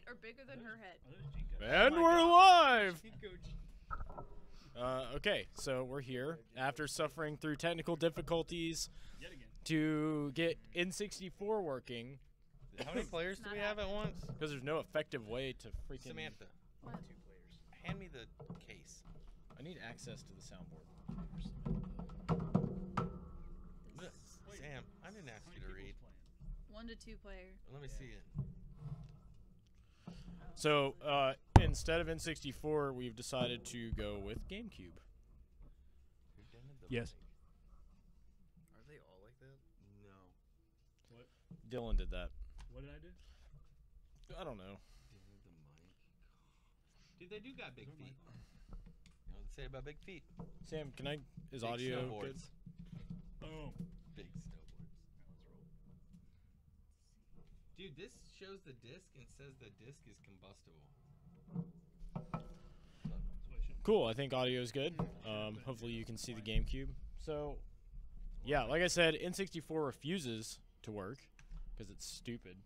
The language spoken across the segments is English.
feet are bigger than her head. And we're live! Okay, so we're here after suffering through technical difficulties to get N64 working. How many players do we have at once? Because there's no effective way to freaking... Samantha, What? 2 players. hand me the case. I need access to the soundboard. Sam, I didn't ask you to read. 1 to 2 player. Let me see it. So, instead of N64, we've decided to go with GameCube. Yes. Are they all like that? No. What? Dylan did that. What did I do? I don't know. The mic. Dude, they do got big feet. You know what they say about big feet? Sam, can I... Is Big audio snowboards. good? Oh. Big snowboards. Dude, this shows the disc and says the disc is combustible. Cool, I think audio is good. Hopefully you can see the GameCube. So, yeah, like I said, N64 refuses to work because it's stupid.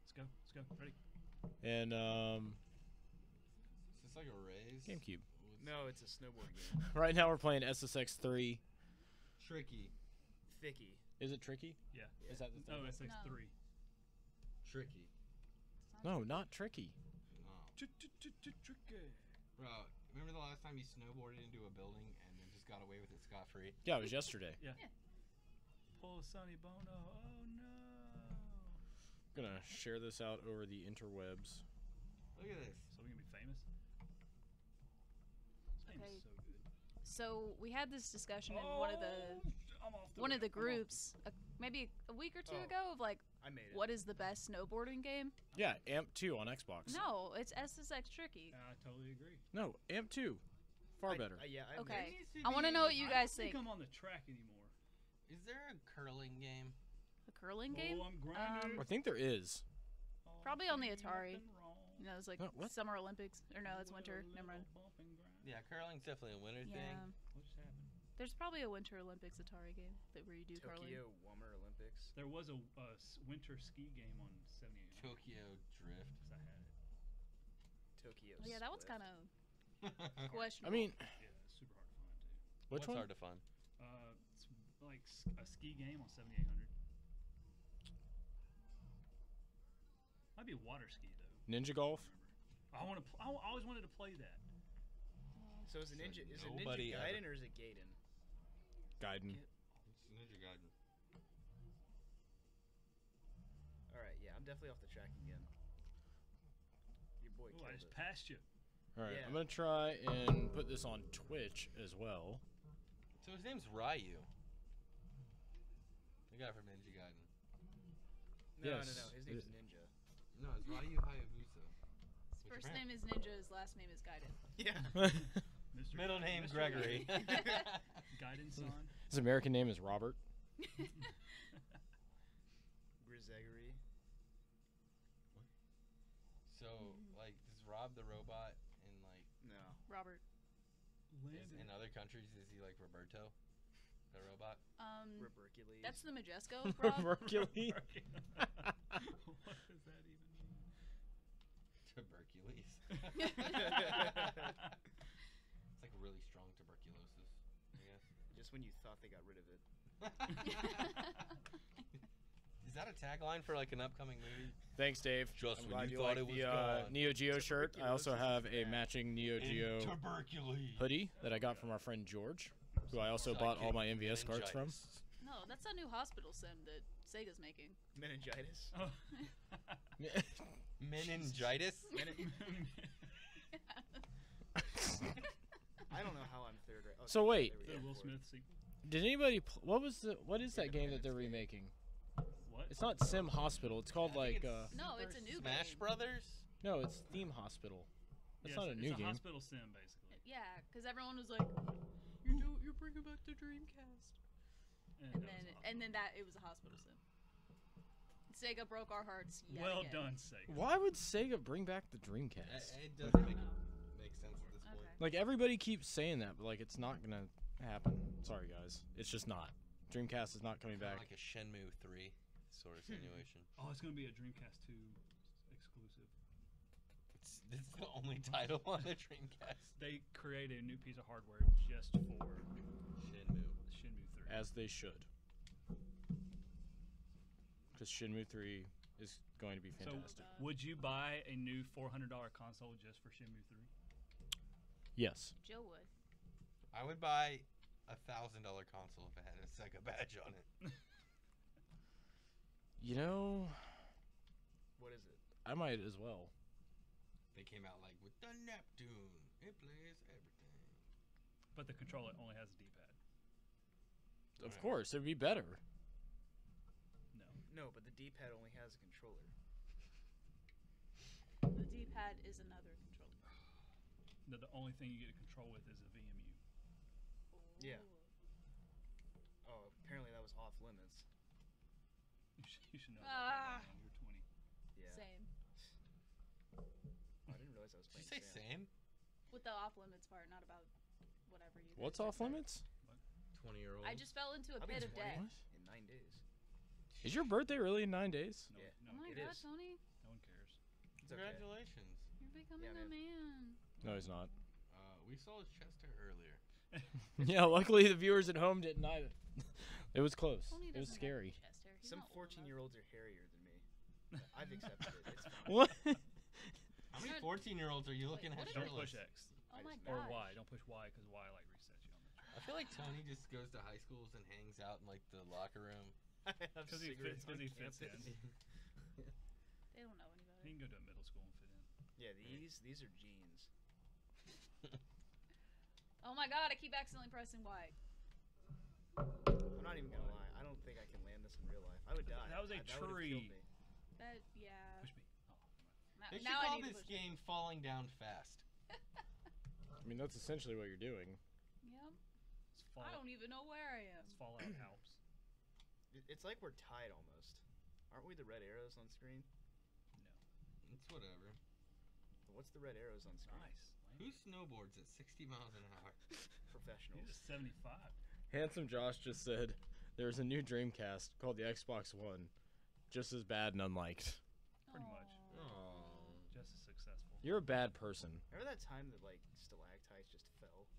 Let's go. Ready? And, Is this like a raise? GameCube. No, it's a snowboard game. Right now we're playing SSX 3. Tricky. Thicky. Is it tricky? Yeah. Is that the thing? No, SX3. Tricky. No, not tricky. No. Tricky. Bro, remember the last time you snowboarded into a building and then just got away with it scot-free? Yeah, it was yesterday. Yeah. Pull Sonny Bono. Oh no. I'm gonna share this out over the interwebs. Look at this. So we gonna be famous? This game Okay. is so good. So we had this discussion in I'm off one of the I'm off groups, maybe a week or two Oh. ago, of like, I made it. what is the best snowboarding game? Yeah, AMP 2 on Xbox. No, it's SSX Tricky. I totally agree. No, AMP 2. Far better. Yeah. Okay. needs to I want to be- know what you I guys don't think. I'm on the track anymore. Is there a curling game? A curling game? Oh, I'm grinding. I think there is. Oh, Probably on the I'm Atari. nothing wrong. You know, it's like What? Summer Olympics. Or no, it's With winter. a Never mind. little bump and grind. Yeah, curling's definitely a winter Yeah. thing. What just happened? There's probably a Winter Olympics Atari game where you do curling. Tokyo Wummer Olympics. There was a winter ski game on 78. Tokyo Drift. I had it. Tokyo. Oh, yeah, that one's Split. kind of questionable. I mean, Yeah, it's super hard to find too. which What's one? hard to find? It's like a ski game on 7800. Might be a water ski though. Ninja Golf? I want to. I always wanted to play that. So is it Ninja? Is it Nobody Ninja ever- Gaiden or is it Gaiden? Gaiden. It's Ninja Gaiden. All right, yeah, I'm definitely off the track again. Your boy Oh, I killed just it. passed you. Alright, Yeah. I'm gonna try and put this on Twitch as well. So his name's Ryu. The guy from Ninja Gaiden. No, Yes. His name's Ninja. No, it's Ryu Hayabusa. His first name is Ninja, his last name is Gaiden. Yeah. Mr. Middle name Mr. Gregory. Gaiden son. His American name is Robert. Grizegory. So, like, does Rob the robot in like No. Robert. in other countries is he like Roberto, the robot? Hercules. That's the Majesco, Rob. Mercury. What does that even mean? Tuberculosis. It's like really strong tuberculosis, I guess. Just when you thought they got rid of it. Is that a tagline for like an upcoming movie? Thanks, Dave. Just I'm when glad you you thought like it was the gone. Neo Geo shirt. I also have a bad. matching Neo Geo Tuberculosis. hoodie that I got from our friend George, who I also bought all my MVS cards from. No, that's that new hospital sim that Sega's making. Meningitis. Oh. Meningitis? I don't know how I'm third. Right. So wait. there we The go, Will fourth. Smith sequel. Did anybody? What is that game that they're remaking? What? It's not Sim Hospital. It's called I think like it's No, it's a new Smash game. Brothers? no, it's Theme Hospital. That's Yeah, not a new it's game. a hospital sim basically. Yeah, because everyone was like, you're bringing back the Dreamcast. And then that it was a hospital sim. Sega broke our hearts yet well again. done, Sega. Why would Sega bring back the Dreamcast? It doesn't make sense at this point. Okay. Like everybody keeps saying that, but like it's not gonna happen. Sorry guys, it's just not. Dreamcast is not coming Kinda back. like a Shenmue 3 sort of simulation. Oh, it's gonna be a Dreamcast 2 exclusive. This is the only title on the Dreamcast. They created a new piece of hardware just for Shenmue. Shenmue 3. As they should. Because Shenmue 3 is going to be fantastic. Would you buy a new $400 console just for Shenmue 3? Yes. Joe would. I would buy a $1,000 console if it had a Sega badge on it. You know, What is it? I might as well. They came out like with the Neptune. It plays everything. But the controller only has a D-pad. Of Right. course, it'd be better. No. No, but the D-pad only has a controller. The D-pad is another controller. The only thing you get to control with is a VMU. Yeah. Ooh. Oh, apparently that was off limits. You should know Ah. that. Man. You're 20. Yeah. Same. Oh, I didn't realize I was Did you playing say Sam. same? With the off limits part, not about whatever you. What's guys off said. limits? 20-year-old. I just fell into a I'll be pit of 20 death. in 9 days. Is your birthday really in 9 days? No, Yeah. no, Oh my It god, is. Tony, no one cares. It's okay. Congratulations. you're becoming Yeah, a man. No, he's not. We saw his chest hair earlier. Yeah, luckily the viewers at home didn't either. It was close. Tony It was doesn't have scary. chest hair. He's Some not old enough. 14-year-olds are hairier than me. I've accepted it. It's fine. What? How many Good. 14-year-olds are you looking Wait, at what Don't shirtless? push X. Oh I my just- Or god. Y. Don't push Y because Y like resets you on the track. I feel like Tony just goes to high schools and hangs out in like the locker room. I have 'Cause he cigarettes fits- 'cause on he fits campus. They don't know any better. He can go to a middle school and fit in. Yeah, these are jeans. Oh my god, I keep accidentally pressing Y. I'm not even gonna lie. I don't think I can land this in real life. I would die. That was a That would've killed tree. me. That yeah. Push me. Oh, Now, They should now I call need to this push it. game Falling Down Fast. I mean, that's essentially what you're doing. Yep. it's I don't even know where I am. It's Fallout Alps. It's like we're tied almost. Aren't we the red arrows on screen? No. It's whatever. But what's the red arrows on screen? Nice. Who snowboards at 60 miles an hour? Professionals. He's a 75. Handsome Josh just said there's a new Dreamcast called the Xbox One, just as bad and unliked. Pretty much. Aw. Oh. Just as successful. You're a bad person. Remember that time that like stalactites just fell?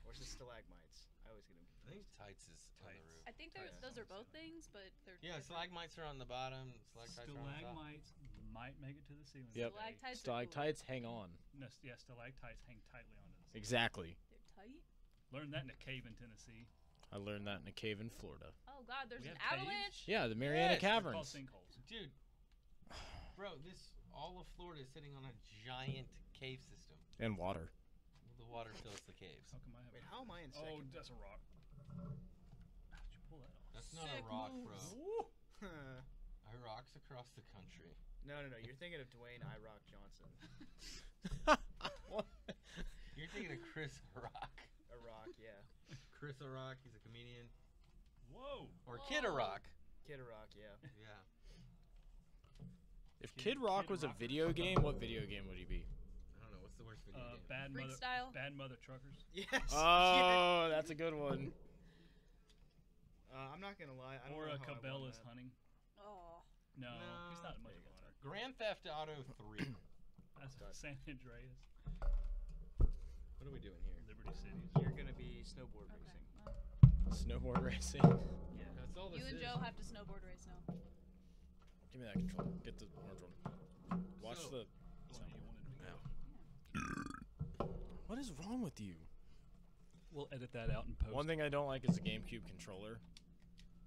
Or is it stalagmites? I always get them I think confused. tights is on the Tights. roof. I think Tights. those are both things, but they're Yeah, different. stalagmites are on the bottom. Stalactites are on the top. Stalagmites might make it to the ceiling. Yep. someday. Stalactites are Stalactites hang on. No, yeah, stalactites hang tightly onto the ceiling. Exactly. Cool. They're tight. Learned that in a cave in Tennessee. I learned that in a cave in Florida. Oh god, there's We an have caves? avalanche. Yeah, the Mariana Yes, They're called Caverns. sinkholes. Dude, bro, all of Florida is sitting on a giant cave system. And water. The water fills the caves. How come I have Wait, how am I in Oh, second? that's a rock. How did you pull that off? That's not a Sick rock, moves. bro. I rocks across the country. No. You're thinking of Dwayne I Rock Johnson. What? You're thinking of Chris Rock. A rock, yeah. Chris Rock, he's a comedian. Whoa! Or Kid Rock. Kid Rock, yeah. Yeah. If Kid- Kid Rock Kid was a Rock. video game, what video game would he be? I don't know, what's the worst video game? Bad Freak mother. style. Bad mother truckers. Yes. Oh, that's a good one. I'm not gonna lie. I don't Or know a how I won Cabela's that. hunting. Oh. No, No. he's not much There of you a go. hunter. Grand Theft Auto 3. That's Done. San Andreas, What are we doing here? Liberty Cities. You're gonna be snowboard Okay. racing. Well, Snowboard racing. Yeah. That's all this you and is. Joe have to snowboard race now. Give me that controller. Get the orange one. Watch So- the. The one you wanted to be. What is wrong with you? We'll edit that out and post. One thing I don't like is the GameCube controller.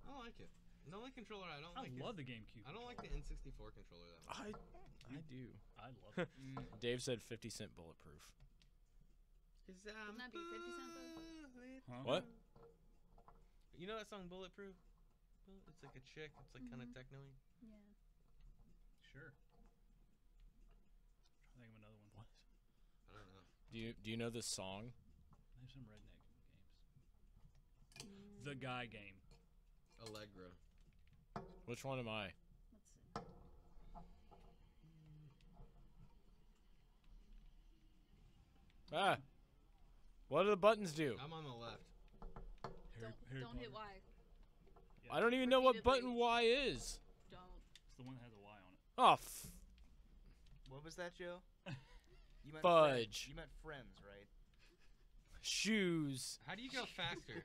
I don't like it. The only controller I don't I like love is, the GameCube. I don't like the N64 controller that much. I do. I love it. Dave said 50 cent bulletproof. Wouldn't that be 50 Cent though? Huh? What? You know that song Bulletproof? It's like a chick. It's like kind of Mhm. techno-y. Yeah. Sure. I think of another one. What? I don't know. Do you know this song? There's some redneck games. The Guy game. Allegra. Which one am I? Let's see. Ah. What do the buttons do? I'm on the left. Don't hit Y. Yeah, I don't even know what Repeatedly. button Y is. Don't. It's the one that has a Y on it. Oh, What was that, Joe? You meant Fudge. You meant friends, right? Shoes. How do you go faster?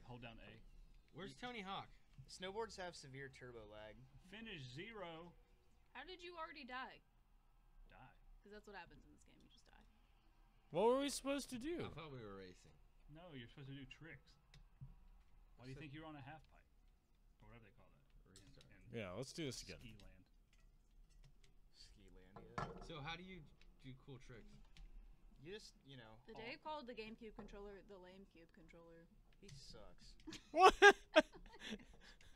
Hold down A. Where's Tony Hawk? Snowboards have severe turbo lag. Finish 0. How did you already die? Die. Because that's what happens in this game. You just die. What were we supposed to do? I thought we were racing. No, you're supposed to do tricks. Why do you think you're on a half pipe? Or whatever they call that. Restart. Yeah, let's do this again. Ski land. Skilandia. So how do you do cool tricks? You just, you know. The Dave called the GameCube controller the lame cube controller. He sucks. What?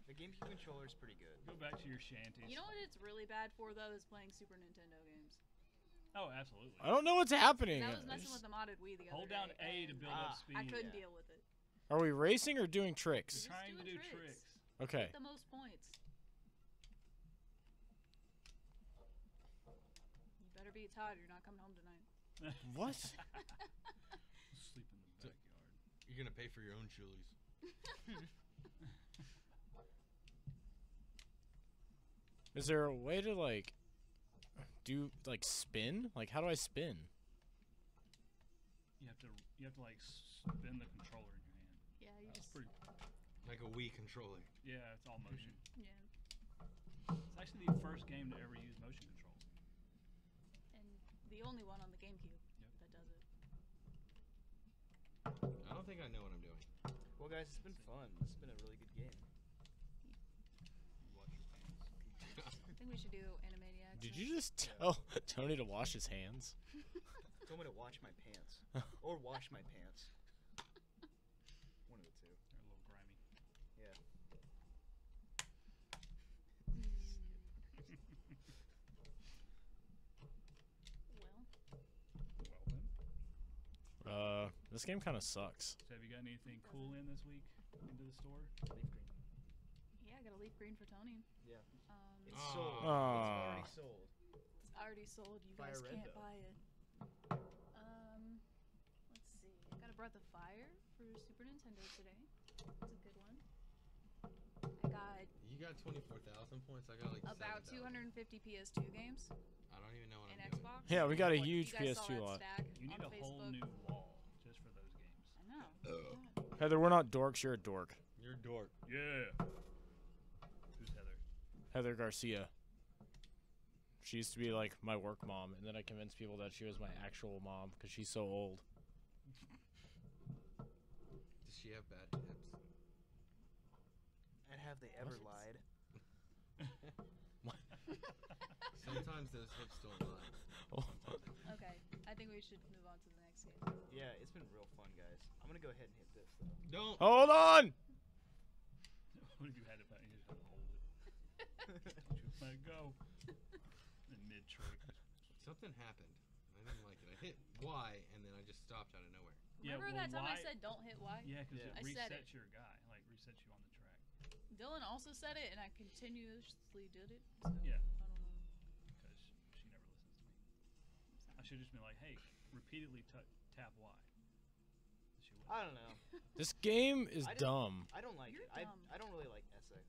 The GameCube controller is pretty good. Go back to your shanties. You know what it's really bad for though is playing Super Nintendo games. Oh, absolutely. I don't know what's happening. I was I messing just- with the modded Wii the other Hold down day, A to and build up speed. I couldn't Yeah. deal with it. Are we racing or doing You're tricks? Just trying to do doing tricks. tricks. Okay. Get the most points. You better be Todd. You're not coming home tonight. What? Sleep in the backyard. You're gonna pay for your own chilies. Is there a way to like do like spin? Like how do I spin? You have to like spin the controller in your hand. Yeah, you It's just. pretty. Like a Wii controller. Yeah, it's all motion. Yeah. It's actually the first game to ever use motion control. And the only one on the GameCube Yep. that does it. I don't think I know what I'm doing. Well, guys, it's been fun. This has been a really good game. You watch your pants. I think we should do Animaniacs. Did next. you just tell Tony to wash his hands? Told me to wash my pants. Or wash my pants. One of the two. They're a little grimy. Yeah. Well, Well then. This game kind of sucks. So have you got anything cool in this week into the store? Leaf green. yeah, I got a leaf green for Tony. Yeah. It's Aw. sold. Aw. It's already sold. It's already sold. You Fire guys red, can't though. buy it. Let's see. I got a Breath of Fire for Super Nintendo today. It's a good one. I got You got 24,000 points. I got like about 7,000. 250 PS2 games I don't even know what and I'm doing. Xbox. Yeah, we got a Like, huge you guys saw PS2 that lot. stack You need on a whole Facebook. new wall just for those games. I know. Heather, we're not dorks. You're a dork. You're a dork. Yeah. Who's Heather? Heather Garcia. She used to be like my work mom, and then I convinced people that she was my actual mom because she's so old. Does she have bad hips? And have they ever lied? Sometimes those hips don't lie. Okay, I think we should move on to the next game. Yeah, it's been real fun, guys. I'm gonna go ahead and hit this though. Don't. Hold on! What if you had to, you just had to hold it? Just let it go. In mid trick. Something happened. I didn't like it. I hit Y and then I just stopped out of nowhere. Yeah, Remember well, that time I why- said don't hit Y? Yeah, because Yeah. it I said resets it. your guy. Like, resets you on the track. Dylan also said it, and I continuously did it. So Yeah. I don't know. Because she never listens to me. I should just be like, hey, repeatedly tap Y. She would. I don't know. This game is I don't- dumb. I don't like You're it. dumb. I don't really like SX.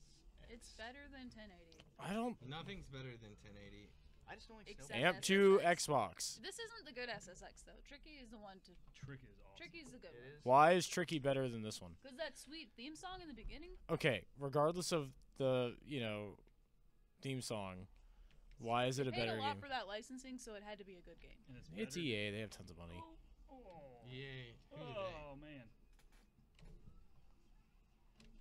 It's better than 1080. I don't. Nothing's better than 1080. I just don't like Except- snowboarding. Amp to SSX. Xbox. This isn't the good SSX though. Tricky is the one to. Trick is awesome. Tricky's the good It one. is. Why is Tricky better than this one? Cause that sweet theme song in the beginning. Okay, regardless of the theme song, why is it a Paid better a lot game? for that licensing, so it had to be a good game. And it's It's better. EA. They have tons of money. Oh. Yay. Who do Oh, man. Gonna need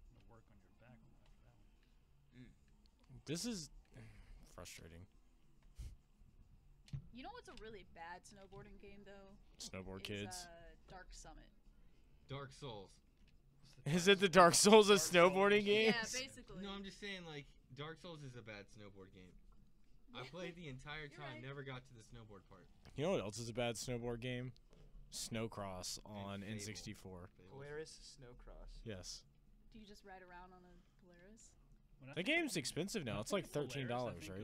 some work on your back after that one. This is frustrating. You know what's a really bad snowboarding game though? Snowboard Is, kids. Dark Summit. they? Dark Souls. Is it the Dark Souls of Dark Souls. snowboarding games? Yeah, basically. No, I'm just saying, like, Dark Souls is a bad snowboard game. I played the entire You're time, right. never got to the snowboard part. You know what else is a bad snowboard game? Snowcross on Fable. N64. Fables. Polaris Snowcross. Yes. Do you just ride around on a Polaris? When I The think game's of- expensive now. when I It's like think of $13, Polaris, I think right?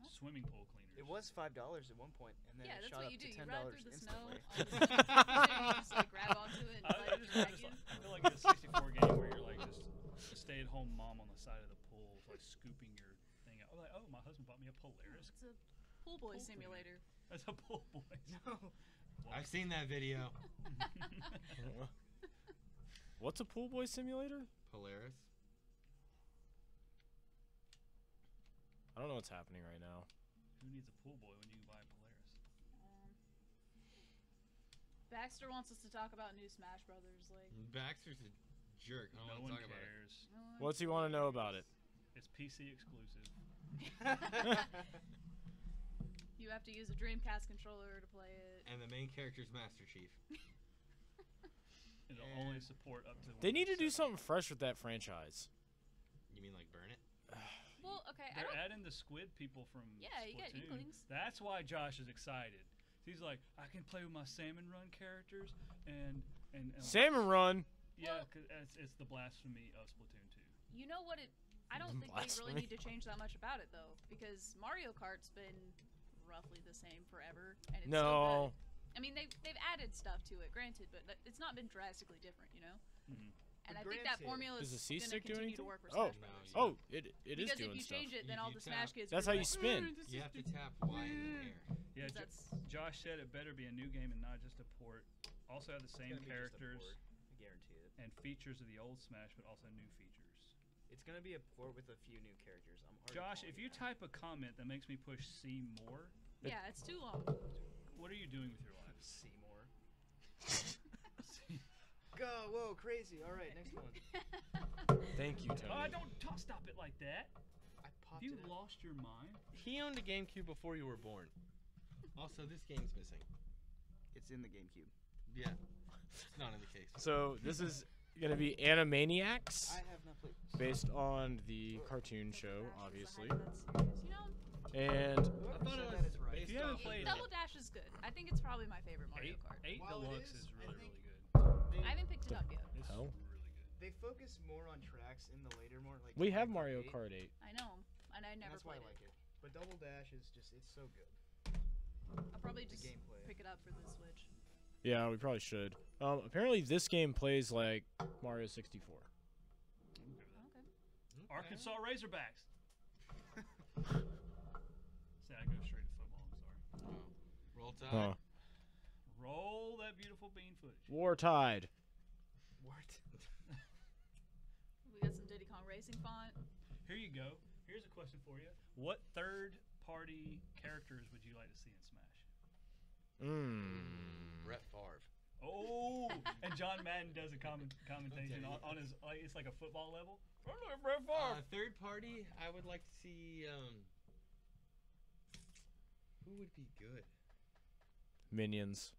of Swimming pool cleaners. It was $5 at one point, and then Yeah, it that's shot what up you do. to You $10 ride through the snow instantly. on the and you just like grab onto it and I, let I it just drag feel you. I feel like it's a 64 game where you're like just a stay-at-home mom on the side of the pool, like scooping your thing out. I'm like, oh, my husband bought me a Polaris. It's a Pool Boy Pool Simulator. That's a pool boy. No. I've seen that video. What's a pool boy simulator? Polaris. I don't know what's happening right now. Who needs a pool boy when you can buy a Polaris? Baxter wants us to talk about new Smash Brothers. Like, Baxter's a jerk. I No don't one want to talk about it. cares. What's he want to know about it? It's PC exclusive. You have to use a Dreamcast controller to play it. And the main character's Master Chief. It'll only support up to. They need to do 1.7. something fresh with that franchise. You mean like burn it? Well, okay, I They're don't. adding the squid people from Yeah, you got Splatoon. Inklings. That's why Josh is excited. He's like, I can play with my Salmon Run characters and Salmon Run. yeah, Well- 'cause it's the blasphemy of Splatoon 2. You know what? I don't think they really Blasphemy. need to change that much about it though, because Mario Kart's been roughly the same forever, and it's still No. good. I mean, they've added stuff to it, granted, but it's not been drastically different, you know. Mhm. And But I think that granted- formula Does is the C going to stick do continue to anything? work for Oh. Smash Brothers. Oh, it is Because doing if you stuff. change it, then If all you the tap- Smash kids. That's are how you like, spin. You have to tap Y in the air. Yeah, That's Josh said it better be a new game and not just a port. Also have the It's same gonna be just a characters port, I guarantee it. and features of the old Smash, but also new features. It's gonna be a port with a few new characters. I'm already Josh, calling if it you now. type a comment that makes me push C more, yeah, it's too long. what are you doing with your life? Seymour. C- Go, whoa, crazy. All right, next one. Thank you, Tony. Oh, don't stop it like that. I Have popped you it. lost your mind? He owned a GameCube before you were born. Also, this game's missing. It's in the GameCube. Yeah. It's not in the case. So this is gonna be Animaniacs, I have not played. based on the cartoon show, Dash is the obviously. height of that series. You know, And I thought it was right. based If you haven't off of played the- Double Dash is good. I think it's probably my favorite Mario Eight, Kart. 8 While it Deluxe is, is I really, think- really good. They, I haven't picked it up yet. It's Hell. really good. they focus more on tracks in the later more like. we have Mario Mario Kart 8. I know, and I and never that's why I played like it. it. But Double Dash is just it's so good. I'll probably The just gameplay. pick it up for the Switch. Yeah, we probably should. Apparently this game plays like Mario 64. Okay. Arkansas Razorbacks. See, I go straight to football. I'm sorry. Roll Tide. Huh. Roll that beautiful bean footage. War Tide. What? We got some Diddy Kong Racing font. Here you go. Here's a question for you. What third-party characters would you like to see in Smash? Brett Favre. Oh, and John Madden does a commentation on his like it's like a football level. Third party, I would like to see. Who would be good? Minions.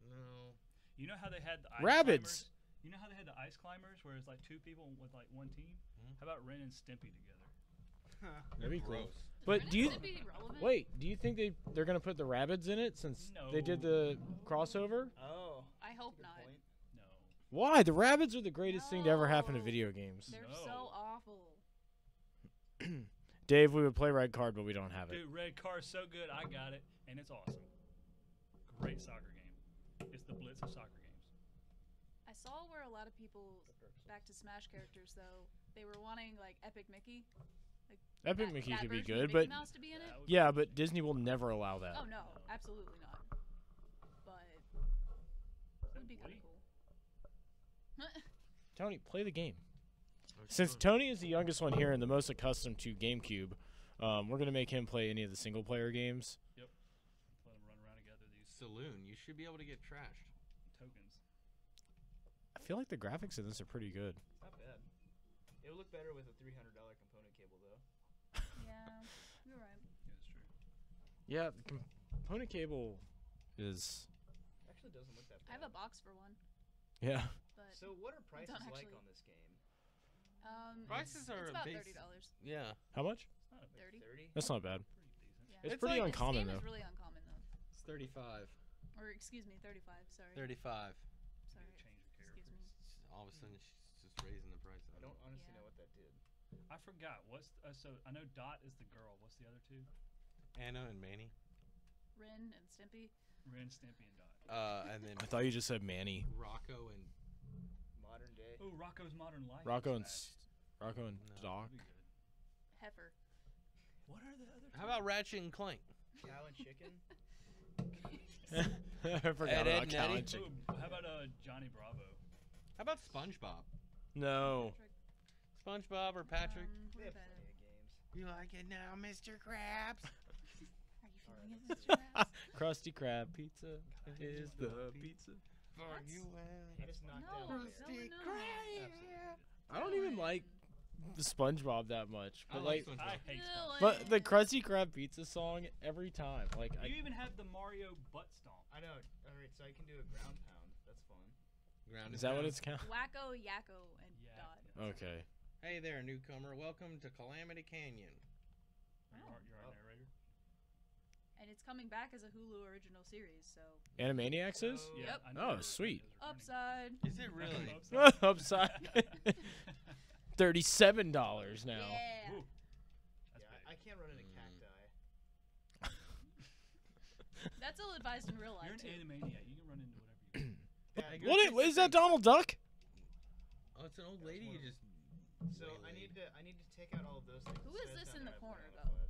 No. You know how they had the ice Rabbids. climbers? You know how they had the ice climbers where it's like two people with like one team? How about Ren and Stimpy together? That'd be cool. Gross. But Ren do and you Stimpy relevant? wait? Do you think they're gonna put the rabbits in it since they did the crossover? Oh. I hope Good not. point. No. Why? The rabbits are the greatest thing to ever happen to No. video games. They're No. so awful. Dave, we would play Red Card, but we don't have it. Dude, Red Car's so good. I got it, and it's awesome. Great soccer game. It's the Blitz of soccer games. I saw where a lot of people, back to Smash characters though, they were wanting like Epic Mickey. Like Epic that- Mickey that could be version of good, Mickey but Mouse to be in it. That would yeah, but Disney will never allow that. Oh no, absolutely not. But Is it that would be kind Woody? of cool. Tony, play the game. Since Tony is the youngest one here and the most accustomed to GameCube, we're gonna make him play any of the single-player games. Let them run around and gather these Saloon, you should be able to get trashed. tokens. I feel like the graphics in this are pretty good. It's not bad. It would look better with a $300 component cable though. Yeah, you're right. Yeah, that's true. Yeah, the component cable is. Actually, doesn't look that bad. I have a box for one, Yeah. but So what are prices don't like actually- on this game? Prices are it's about base- $30. Yeah. How much? It's not a big 30. 30? That's not bad. pretty decent. Yeah. It's It's pretty like- This uncommon game though. is really uncommon though. It's 35. Or excuse me, 35. Sorry. 35. Sorry. Change your Excuse characters. me. All of a sudden, she's just raising the price. I don't honestly Yeah. know what that did. I forgot. What's so I know Dot is the girl. What's the other two? Anna and Manny. Ren and Stimpy. Ren, Stimpy, and Dot. And then I thought you just said Manny. Rocco and Modern day. Oh, Rocco's Modern Life. Rocco and Smash. Rocco and No. Doc. That'd be good. Heifer. What are the other two? how about Ratchet and Clank? Cow and chicken. I forgot Ed, about Ed, Cow Nettie. and Chicken. Ooh, how about Johnny Bravo? How about SpongeBob? No. SpongeBob or Patrick? They have plenty of games. You like it now, Mr. Krabs? Are you feeling it, Mr. Krabs? Krusty Krab pizza is the pizza. For you He just knocked No, down. no, Absolutely. I don't even like the SpongeBob that much, but like like, I hate SpongeBob. but the Krusty Krab pizza song every time, like, You even have the Mario butt stomp. I know. All right, so I can do a ground pound. That's fun. Ground is that what it's count? Wacko, Yakko, and Yeah. Dot. Okay. Hey there, newcomer. Welcome to Calamity Canyon. You're our narrator. And it's coming back as a Hulu original series, so Animaniacs is? Oh, Yeah, Yep. I know Oh, you're- sweet. is returning. upside. Is it really? Upside. $37 now. Yeah. Ooh, that's Yeah, big. I can't run into cacti. That's ill advised in real life You're an too. Animaniac. You can run into whatever you want. Yeah, What is that Donald Duck? Oh, it's an old lady. You just. So I need to take out all of those things. Who It is says this down in the there I corner, have though?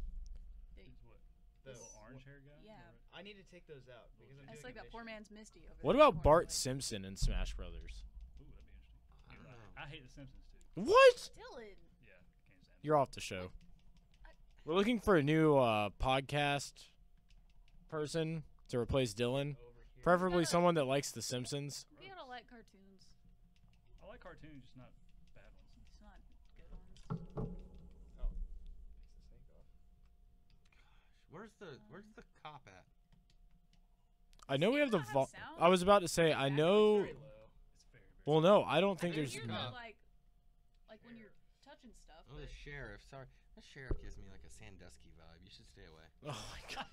It's what? The The little orange hair guy? Yeah. I need to take those out because I'm It's doing like that a poor mission. man's Misty over What there in about the corner, Bart like, Simpson in Smash Brothers? Ooh, that'd be interesting. I don't know. I hate The Simpsons too. What? Dylan. Yeah, can't stand it. You're off the show. We're looking for a new podcast person to replace Dylan. Over here. Preferably Yeah. someone that likes The Simpsons. We gotta like cartoons. I like cartoons, just not bad ones. It's not good ones. Oh, takes the snake off. Where's the cop at? I know we have the Does it not have sound? I was about to say, I Battery's know. very low. It's very, very Well, no, I don't think I can there's. hear no- the, like when you're touching stuff. Oh, the but sheriff. Sorry, the sheriff gives me like a Sandusky vibe. You should stay away. Oh my god.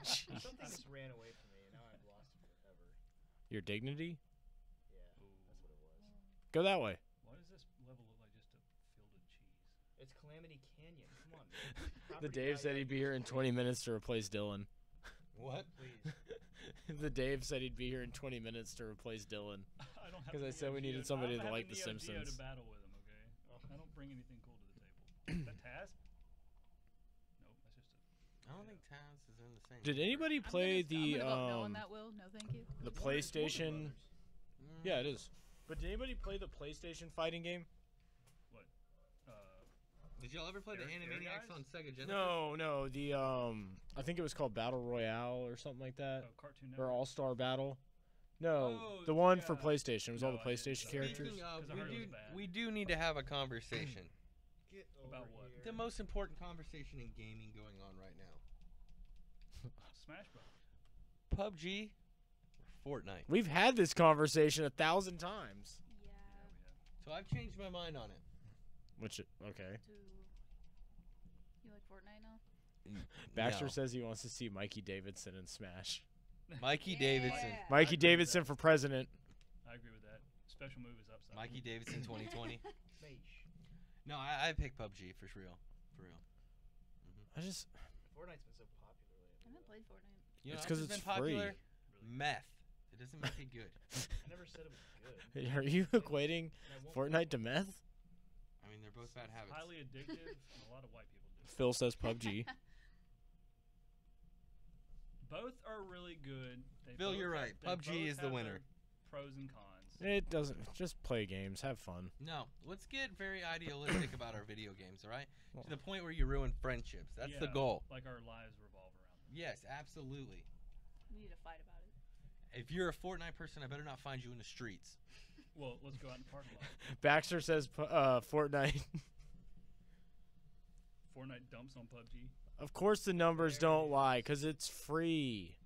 Jeez. Something just ran away from me, and now I've lost it forever. Your dignity? Yeah, that's what it was. Go that way. Why does this level look like just a field of cheese? It's Calamity Canyon. Come on, man. The Property Dave said value he'd be here in 20 minutes to replace Dylan. What? Please. The Dave said he'd be here in 20 minutes to replace Dylan. I don't have 'Cause I Neo said we needed Geo- somebody I don't to have like a The Neo Geo Simpsons. to battle with him, okay? I don't bring anything cool to the table. Is that Taz? Nope, that's just a. I don't think Taz is in the same. Did anybody I'm play gonna, I'm the gonna vote no on that, Will. No, thank you. the It's Warner PlayStation? Brothers. Yeah, it is. But did anybody play the PlayStation fighting game? What? Did y'all ever play the Air Animaniacs Guys? on Sega Genesis? No, the I think it was called Battle Royale or something like that, Cartoon or Network? All Star Battle. No, Oh, the one for yeah. PlayStation. It was all No, the I didn't. PlayStation characters. Speaking of, 'Cause I heard it was bad. we do need to have a conversation. Get About over what? here. The most important conversation in gaming going on right now. Smash Bros. PUBG or Fortnite. We've had this conversation 1,000 times. Yeah. Yeah, we have. So I've changed my mind on it. Which okay. You like Fortnite now? Baxter No. says he wants to see Mikey Davidson in Smash. Mikey Davidson. Yeah. Mikey agree with Davidson that. for president. I agree with that. Special move is upside. Mikey Davidson 2020. Mage. No, I pick PUBG for real. For real. I just Fortnite's been so popular lately. I haven't played Fortnite. You know It's what 'cause else has it's been popular? free. Really. Meth. It doesn't make it good. I never said it was good. are you equating And I won't Fortnite to meth? I mean, they're both bad habits. Highly addictive, and a lot of white people do. it. Phil says PUBG. Both are really good. They Phil, both you're have- right. they PUBG both is the have winner. their Pros and cons. It doesn't. Just play games. Have fun. No, let's get very idealistic about our video games, all right? Well- To the point where you ruin friendships. That's the Yeah, goal. Like our lives revolve around them. Yes, absolutely. We need to fight about it. If you're a Fortnite person, I better not find you in the streets. Well, let's go out in the parking lot. Baxter says Fortnite. Fortnite dumps on PUBG. Of course the numbers There don't it lie, is. because it's free.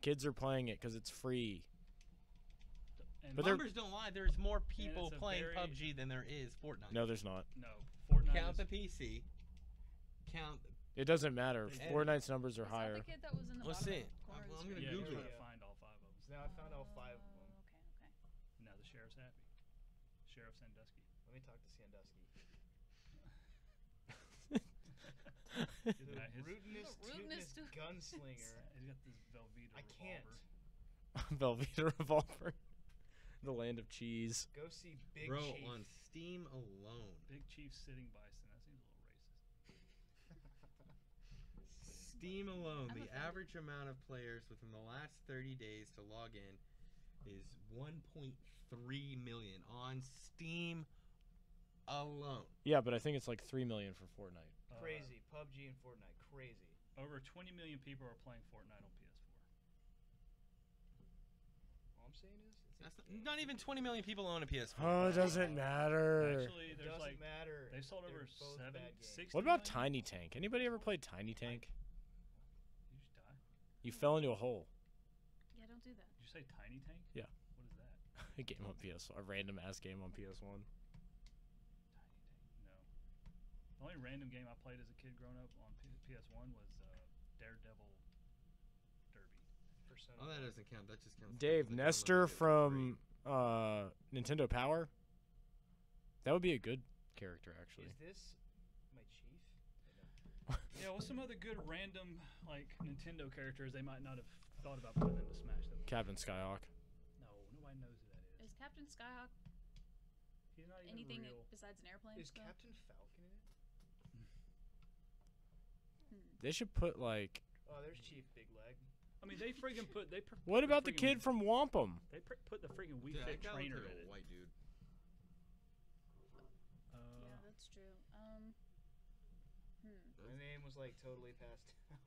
Kids are playing it because it's free. And But they're- Numbers don't lie. There's more people it's a playing very- PUBG than there is Fortnite. No, there's not. no, Fortnite Count is the PC. Count. It doesn't matter. And- Fortnite's numbers are Is that higher. the kid that was in the Let's bottom see. corner of the I'm screen? gonna yeah, Google we're it. trying to find all 5 of them. So now I found all 5 of them. Okay. Now the sheriff's happy. Sheriff Sandusky. Let me talk to Sandusky. The The rootinest, The rootinest tootinest gunslinger. He's got this Velveeta I can't. revolver. Velveeta Revolver. The land of cheese. Go see Big Bro, Chief. on Steam alone. Big Chief sitting bison. That seems a little racist. Steam alone, I'm the offended. average amount of players within the last 30 days to log in is 1.3 million on Steam alone. Yeah, but I think it's like 3 million for Fortnite. Crazy. PUBG and Fortnite. Crazy. Over 20 million people are playing Fortnite on PS4. All I'm saying is, it's a That's game. not even 20 million people own a PS4. Oh, it doesn't matter. Actually, It there's doesn't like matter. they sold over They're both bad games. 60 What about million? Tiny Tank? Anybody ever played Tiny Tank? You just die. You fell into a hole. Yeah, don't do that. Did you say Tiny Tank? Yeah. What is that? A game on PS1, a random ass game on PS1. Tiny Tank. No. The only random game I played as a kid growing up on PS1 was Daredevil Derby. Persona. Oh, that doesn't count. That just counts. Dave as a Nestor download. from Nintendo Power. That would be a good character, actually. Is this my chief? Yeah, what's some other good random like Nintendo characters they might not have thought about putting into Smash? That Captain Skyhawk. no, nobody knows who that is. Is Captain Skyhawk He's not even anything real. besides an airplane? Is still? Captain Falcon in it? They should put like. Oh, there's Chief Big Leg. I mean, they friggin' put they. What about the kid from Wampum? They put the friggin' Wii Dude, Fit that guy looks trainer like in a it. white dude. Yeah, that's true. My name was like totally passed out.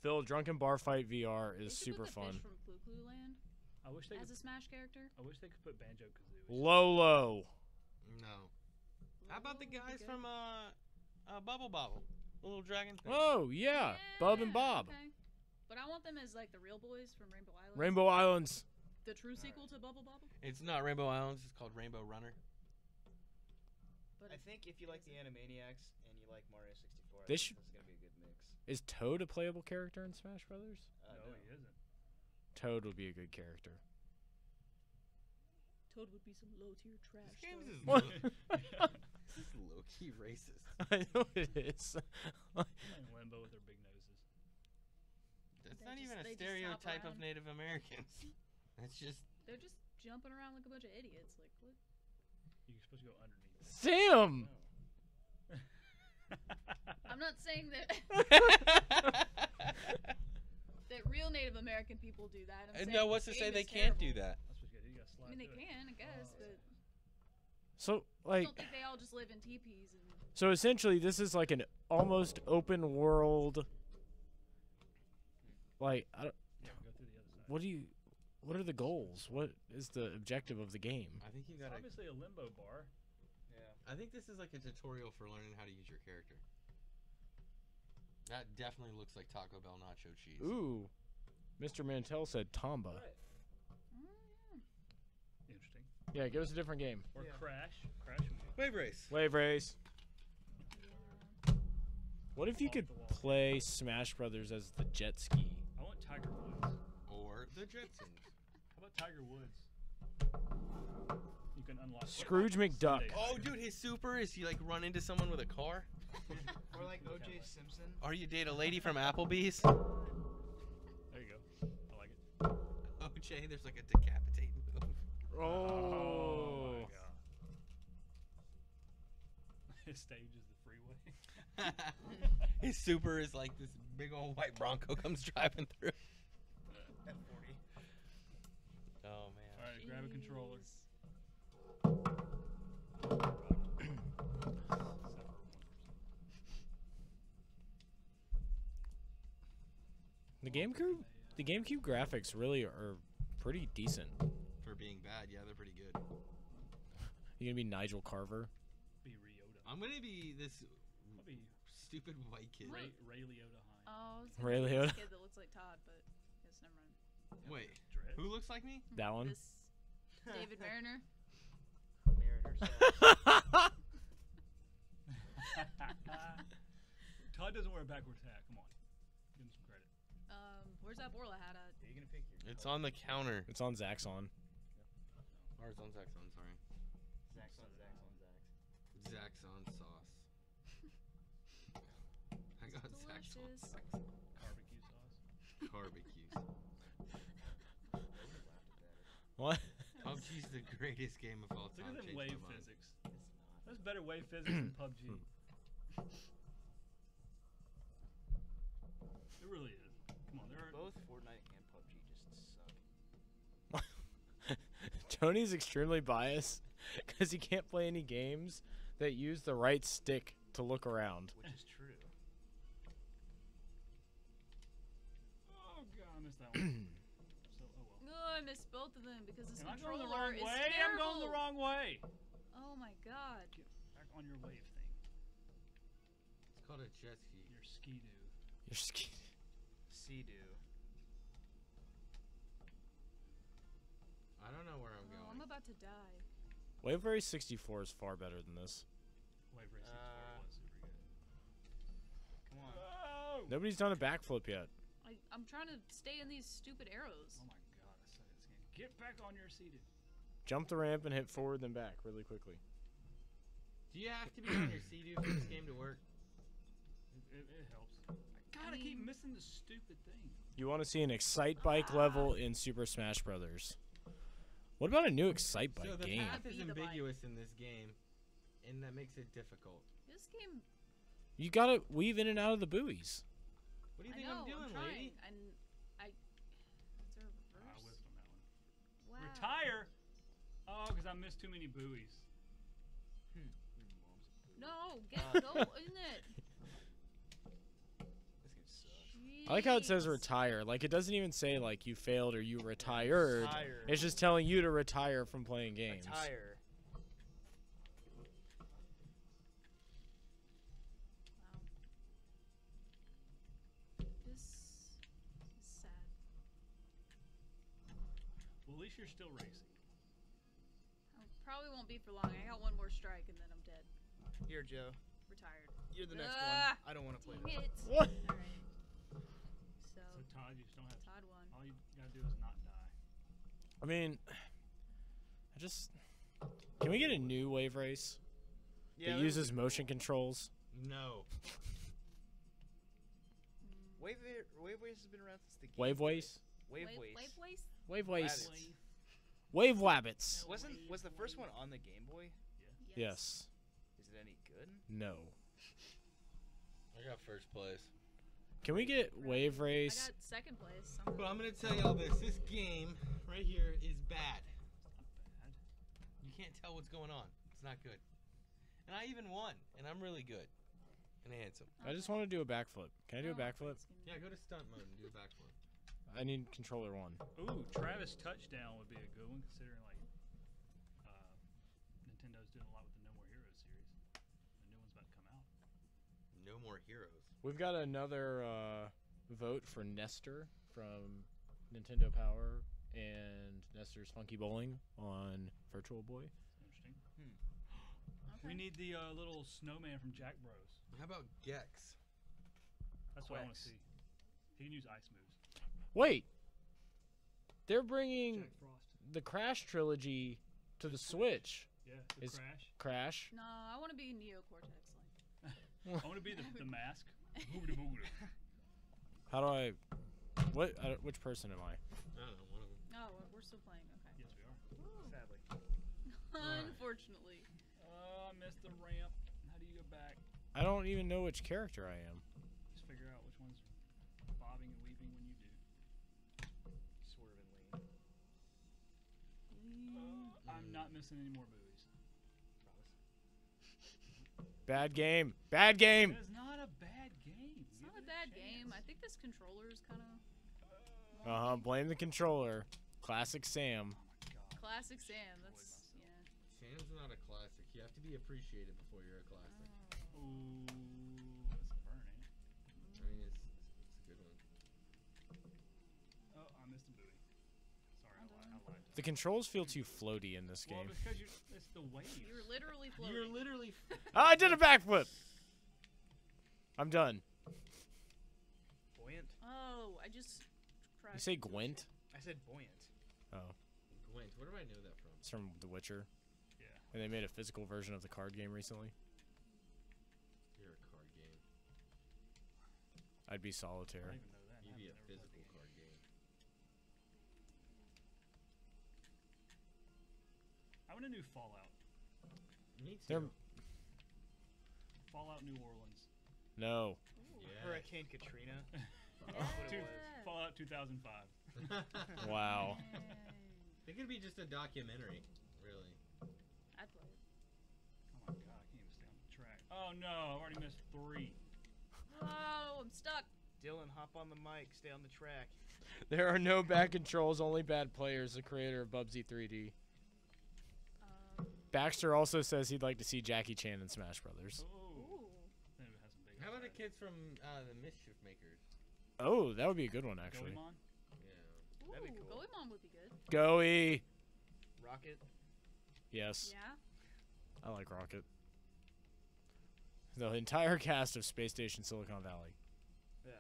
Phil, Drunken Bar Fight VR They is should super put the fun. Fish from Clu Clu Land I wish they as could. a Smash character. I wish they could put Banjo Kazooie. Lolo. No. How about the Lolo would be guys good. from Bubble Bobble? The little dragon thing. Oh yeah, Bub and Bob. Okay. But I want them as like the real boys from Rainbow Islands. Rainbow Islands. The true sequel to Bubble Bobble. It's not Rainbow Islands. It's called Rainbow Runner. But I think if you like the Animaniacs and you like Mario 64, They I think should- this is gonna be a good mix. Is Toad a playable character in Smash Brothers? No, he isn't. Toad would be a good character. Toad would be some low tier trash. This game though. is What? this is low key racist. I know it is. Playing Limbo with their big noses. That's They not just- even a they just hop stereotype of around. Native Americans. That's just. They're just jumping around like a bunch of idiots. Like what? You're supposed to go underneath. Sam. No. I'm not saying that that real Native American people do that. I'm saying No, what's to this say game they is can't do terrible. that? That's what you got. You got to slide. I mean, they through it. can, I guess, but So I like, don't think they all just live in teepees. And so essentially, this is like an almost open world. Like, I don't, Yeah, go through the other side. what do you? What are the goals? What is the objective of the game? I think you It's gotta. obviously a limbo bar. Yeah. I think this is like a tutorial for learning how to use your character. That definitely looks like Taco Bell nacho cheese. Ooh, Mr. Mantel said Tomba. Interesting. Yeah, give us a different game. Or Yeah. Crash. Crash would be Wave race. Wave race. yeah. What if you Off could the wall. play Smash Brothers as the jet ski? I want Tiger Woods. Or the Jetsons. How about Tiger Woods? You can unlock Scrooge McDuck. Sunday Oh, Tiger. dude, his super is you like run into someone with a car. Or like O.J. Simpson. Or you date a lady from Applebee's. There you go. I like it. OJ, there's like a decapitate move. Oh. my god. His stage is the freeway. His super is like this big old white Bronco comes driving through. F40. Oh man. Alright, grab a controller. Jeez. The GameCube graphics really are pretty decent. For being bad, yeah, they're pretty good. You gonna be Nigel Carver? Be Ryota. I'm gonna be this I'll be stupid white kid. Ray Liotta High. Oh, I was Ray gonna say Liotta. this kid that looks like Todd, but yes, never mind. Wait, Dread. who looks like me? That one? This David Mariner. Mariner herself. Todd doesn't wear a backwards hat. Come on. Give him some credit. Where's that Borla hat at? Are you gonna pick your? It's on the counter. It's on Zaxxon. Or it's on Zaxxon, sorry. Zaxxon. Zaxxon sauce. I got Zaxxon Delicious. sauce. Barbecue sauce. Barbecues. What? PUBG's the greatest game of all Look time. at them Changed wave my mind. physics. It's not. That's better wave physics than PUBG. Tony's extremely biased because he can't play any games that use the right stick to look around. Which is true. Oh god, I missed that one. So, oh well. Oh, I missed both of them because this Am I going controller the wrong is way? terrible. I'm going the wrong way. Oh my god. Get back on your wave thing. It's called a jet ski. Your ski-doo. You're scared. Sea-Doo. I don't know where I'm Oh, going. I'm about to die. Wave Race 64 is far better than this. Wave Race 64 was super good. Come on. Oh! Nobody's done a backflip yet. I'm trying to stay in these stupid arrows. Oh my god, I suck at this game. Get back on your seated. Jump the ramp and hit forward then back really quickly. Do you have to be on your Sea-Doo for this game to work? It helps. I gotta keep missing the stupid thing. You want to see an Excite Bike level in Super Smash Brothers. What about a new Excite Bike So the game? path is Be the bike. ambiguous in this game, and that makes it difficult. This game, You gotta weave in and out of the buoys. What do you I think know, I'm doing, trying. lady? And is there a I reverse? whiffed on that one. Wow. Retire? Oh, because I missed too many buoys. Your mom's. No, go in it. This game sucks. I like how it says Jeez. retire. Like, it doesn't even say, like, you failed or you retired. Retire. It's just telling you to retire from playing games. Retire. Wow. This is sad. Well, at least you're still racing. Probably won't be for long. I got one more strike and then I'm dead. Here, Joe. Retired. You're the next Ah, one. I don't want to play Dang this. it. What? Alright. So, So, Todd, you just don't have to. Todd won. All you gotta do is not die. I mean, Can we get a new Wave Race that would uses be motion cool. controls? No. Wave Race has been around since the Game Wave Boy. Ways? Wave Wave Wace. waste? Wave Ways. Wabbits. Wave Wabbits. Was the first one on the Game Boy? Yes. Is it any good? No. I got first place. Can we get Wave I Race? got second place. But I'm gonna tell y'all this. This game right here is bad. Not bad. You can't tell what's going on. It's not good. And I even won, and I'm really good and handsome. I just want to do a backflip. Can I do a backflip? Yeah, go to stunt mode and do a backflip. I need controller one. Ooh, Travis Touchdown would be a good one, considering like Nintendo's doing a lot with the No More Heroes series. The new one's about to come out. No more heroes. We've got another vote for Nestor from Nintendo Power and Nestor's Funky Bowling on Virtual Boy. Interesting. Okay. We need the little snowman from Jack Bros. How about Gex? That's what I want to Quex. see. He can use ice moves. Wait! They're bringing Jack Frost. the Crash trilogy to the Switch. Yeah, the Is- Crash. Crash? No, I want to be Neo Cortex. I want to be the mask. Boogity boogity. How do I... which person am I? I don't know, one of them. No, we're still playing. Okay. Yes, we are. Sadly. Unfortunately. Oh, I missed the ramp. How do you go back? I don't even know which character I am. Just figure out which one's bobbing and weaving when you do. Swerve and lean. I'm not missing any more buoys. Promise. Bad game. Bad game! It is not a bad game. It's not a bad game. I think this controller is kind of Uh-huh, blame the controller. Classic Sam. classic Sam. That's yeah. Sam's not a classic. You have to be appreciated before you're a classic. Ooh, that's a burn, ain't it? I mean, it's a good one. Oh, I missed a buoy. Sorry, I lied. The controls feel too floaty in this Well, game. because it's the wave. You're literally floating. You're literally. Oh, I did a backflip! I'm done. Buoyant? Oh, I just crashed. You say Gwent? I said buoyant. Oh, Gwent. Where do I know that from? it's from The Witcher. Yeah. And they made a physical version of the card game recently. You're a card game. I'd be I Solitaire. don't even know that. You'd be a I've never played physical the game. card game. I want a new Fallout. Me They're- too. Fallout New Orleans. No. Yeah. Hurricane Katrina. Yeah. That's what it Two- was. Fallout 2005. Wow. It could be just a documentary, really. I'd play it. Oh my god, I can't even stay on the track. Oh no, I've already missed 3. Oh, I'm stuck. Dylan, hop on the mic. Stay on the track. There are no bad controls, only bad players. The creator of Bubsy 3D. Baxter also says he'd like to see Jackie Chan in Smash Brothers. Ooh. Maybe it has some big. How about the kids from the Mischief Makers? Oh, that would be a good one, actually. Goemon? Yeah. That'd be Ooh, cool. Goemon would be good. Goey. Rocket. Yes, Yeah. I like Rocket. The entire cast of Space Station Silicon Valley. Yeah.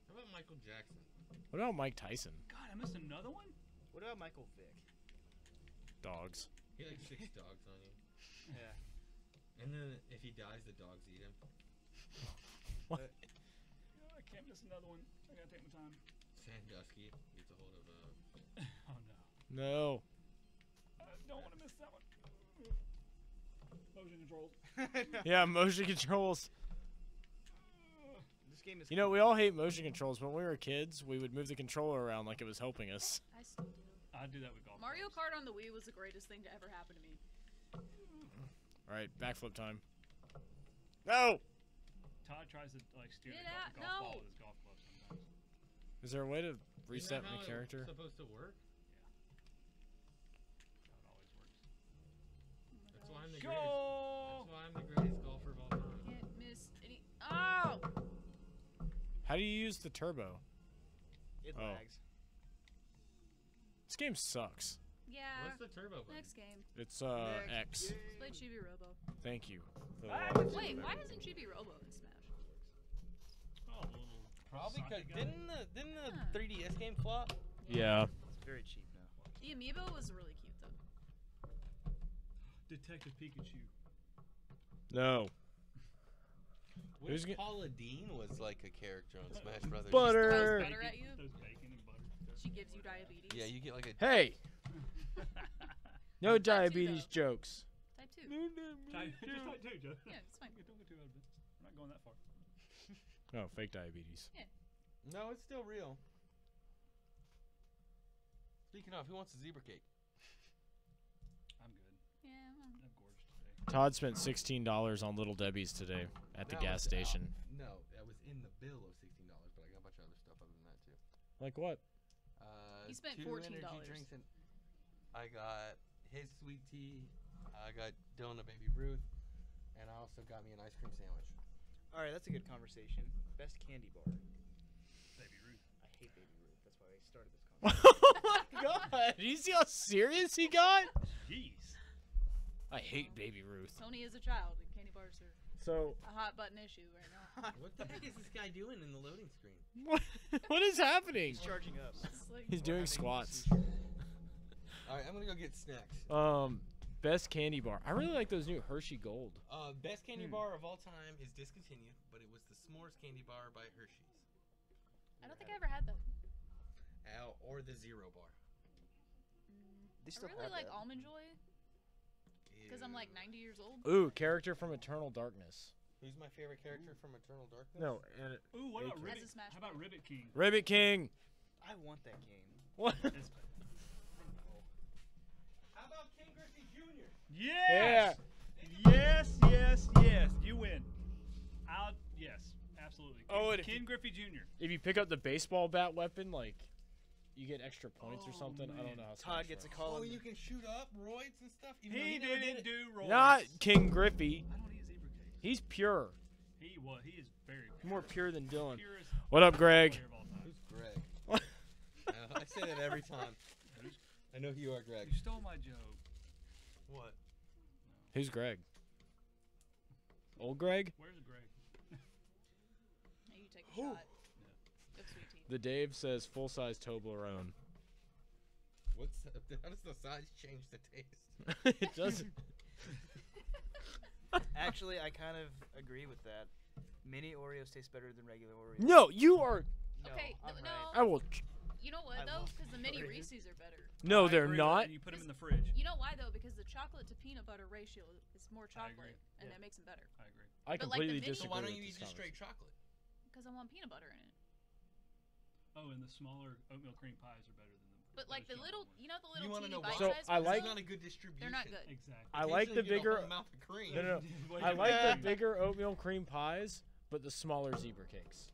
How about Michael Jackson? What about Mike Tyson? God, I missed another one? What about Michael Vick? Dogs. He like 6 dogs on you. Yeah. And then if he dies, the dogs eat him. Oh, I can't miss another one. I gotta take my time. Sandusky gets a hold of Oh no. No. I don't want to miss that one. Motion controls. Yeah, motion controls. This game is. You know, we all hate motion controls, but when we were kids, we would move the controller around like it was helping us. I still do. I do that with golf. Mario clubs. Kart on the Wii was the greatest thing to ever happen to me. All right, backflip time. No! Todd tries to like steer Get the golf, out, golf ball no. with his golf club sometimes. Is there a way to Isn't reset that my how character? It's supposed to work? That's how it always works. That's why I'm the Go! greatest. That's why I'm the greatest golfer of all time. Can't miss any. Oh! How do you use the turbo? It Oh. lags. This game sucks. Yeah. What's the turbo button? Next game. It's Next X. game. Let's play Chibi Robo. Thank you. For the Ah, love of Wait, Chibi why Robo. isn't Chibi Robo in Smash? Oh, the little Probably because socket gun. didn't the Huh. 3DS game flop? Yeah. It's very cheap now. The amiibo was really cute though. Detective Pikachu. No. What Who's if get- Paula Deen was like a character on Smash Brothers? Butter. Throws Err. butter at you. Those bacon and butter. She gives you diabetes. Yeah, you get like a. Hey, no Type 2 diabetes though. jokes. Type 2. Just like two, Joe. Yeah, it's fine. Don't get too out of it. We're not going that far. Oh, fake diabetes. No, it's still real. Speaking of, who wants a zebra cake? I'm good. Yeah. I'm gorgeous today. Todd spent $16 on Little Debbie's today at the That gas was station. No, that was in the bill of $16, but I got a bunch of other stuff other than that too. Like what? He spent 2 $14. energy drinks and I got his sweet tea. I got Dylan a Baby Ruth, and I also got me an ice cream sandwich. All right, that's a good conversation. Best candy bar. Baby Ruth. I hate Baby Ruth. That's why I started this conversation. Oh my god! Do you see how serious he got? Jeez. I hate Baby Ruth. Tony is a child, and candy bars are So, a hot button issue right now. What the heck is this guy doing in the loading screen? what is happening? He's charging up. It's like, He's doing squats. All right, I'm gonna go get snacks. Best candy bar. I really like those new Hershey Gold. Best candy bar of all time is discontinued, but it was the S'mores candy bar by Hershey's. I don't think I ever had them. Or the Zero bar. They I still really have like that. Almond Joy because I'm like 90 years old. Ooh, character from Eternal Darkness. Who's my favorite character from Eternal Darkness? No, and Ooh, what about As Ribbit? a Smash How about Ribbit King? Ribbit King. I want that game. What? It's- How about King Griffey Jr.? Yes! Yes, yes, yes. You win. Yes, absolutely. Oh, and if Ken you- Griffey Jr. If you pick up the baseball bat weapon, like, you get extra points or Oh, something. I don't man. know how. Todd Smash gets a works. call. Oh, on you can shoot up roids and stuff. Even though He never didn't did it. do roll. Not King Griffey. I don't eat zebra cakes. He's pure. He is very pure. More pure than Dylan. Purest What up, Greg? player of all time. Who's Greg? I say that every time. I know who you are, Greg. You stole my joke. What? Who's Greg? Old Greg? Where's Greg? Now you take a shot. Of sweet tea. The Dave says full size Toblerone. How does the size change the taste? It doesn't. Actually, I kind of agree with that. Mini Oreos taste better than regular Oreos. No, you are. No, Okay, I'm no. right. I will. You know what I though? love Because the mini Oreos. Reese's are better. No, I they're agree with not. that, And you put them in the fridge. You know why though? Because the chocolate to peanut butter ratio is more I chocolate, agree. and Yeah. that makes them better. I agree. I But, like, the completely mini- So disagree. why don't with you this eat just straight conversation. chocolate? Because I want peanut butter in it. Oh, and the smaller oatmeal cream pies are better than the But like the Those little, chocolate you know, the You little want to teeny know why? So, bite-sized I ones, like- It's though? not a good distribution. They're not good. Exactly. I like the Occasionally you get a bigger. whole mouth of cream. No. Wait, I like yeah. the bigger oatmeal cream pies, but the smaller zebra cakes.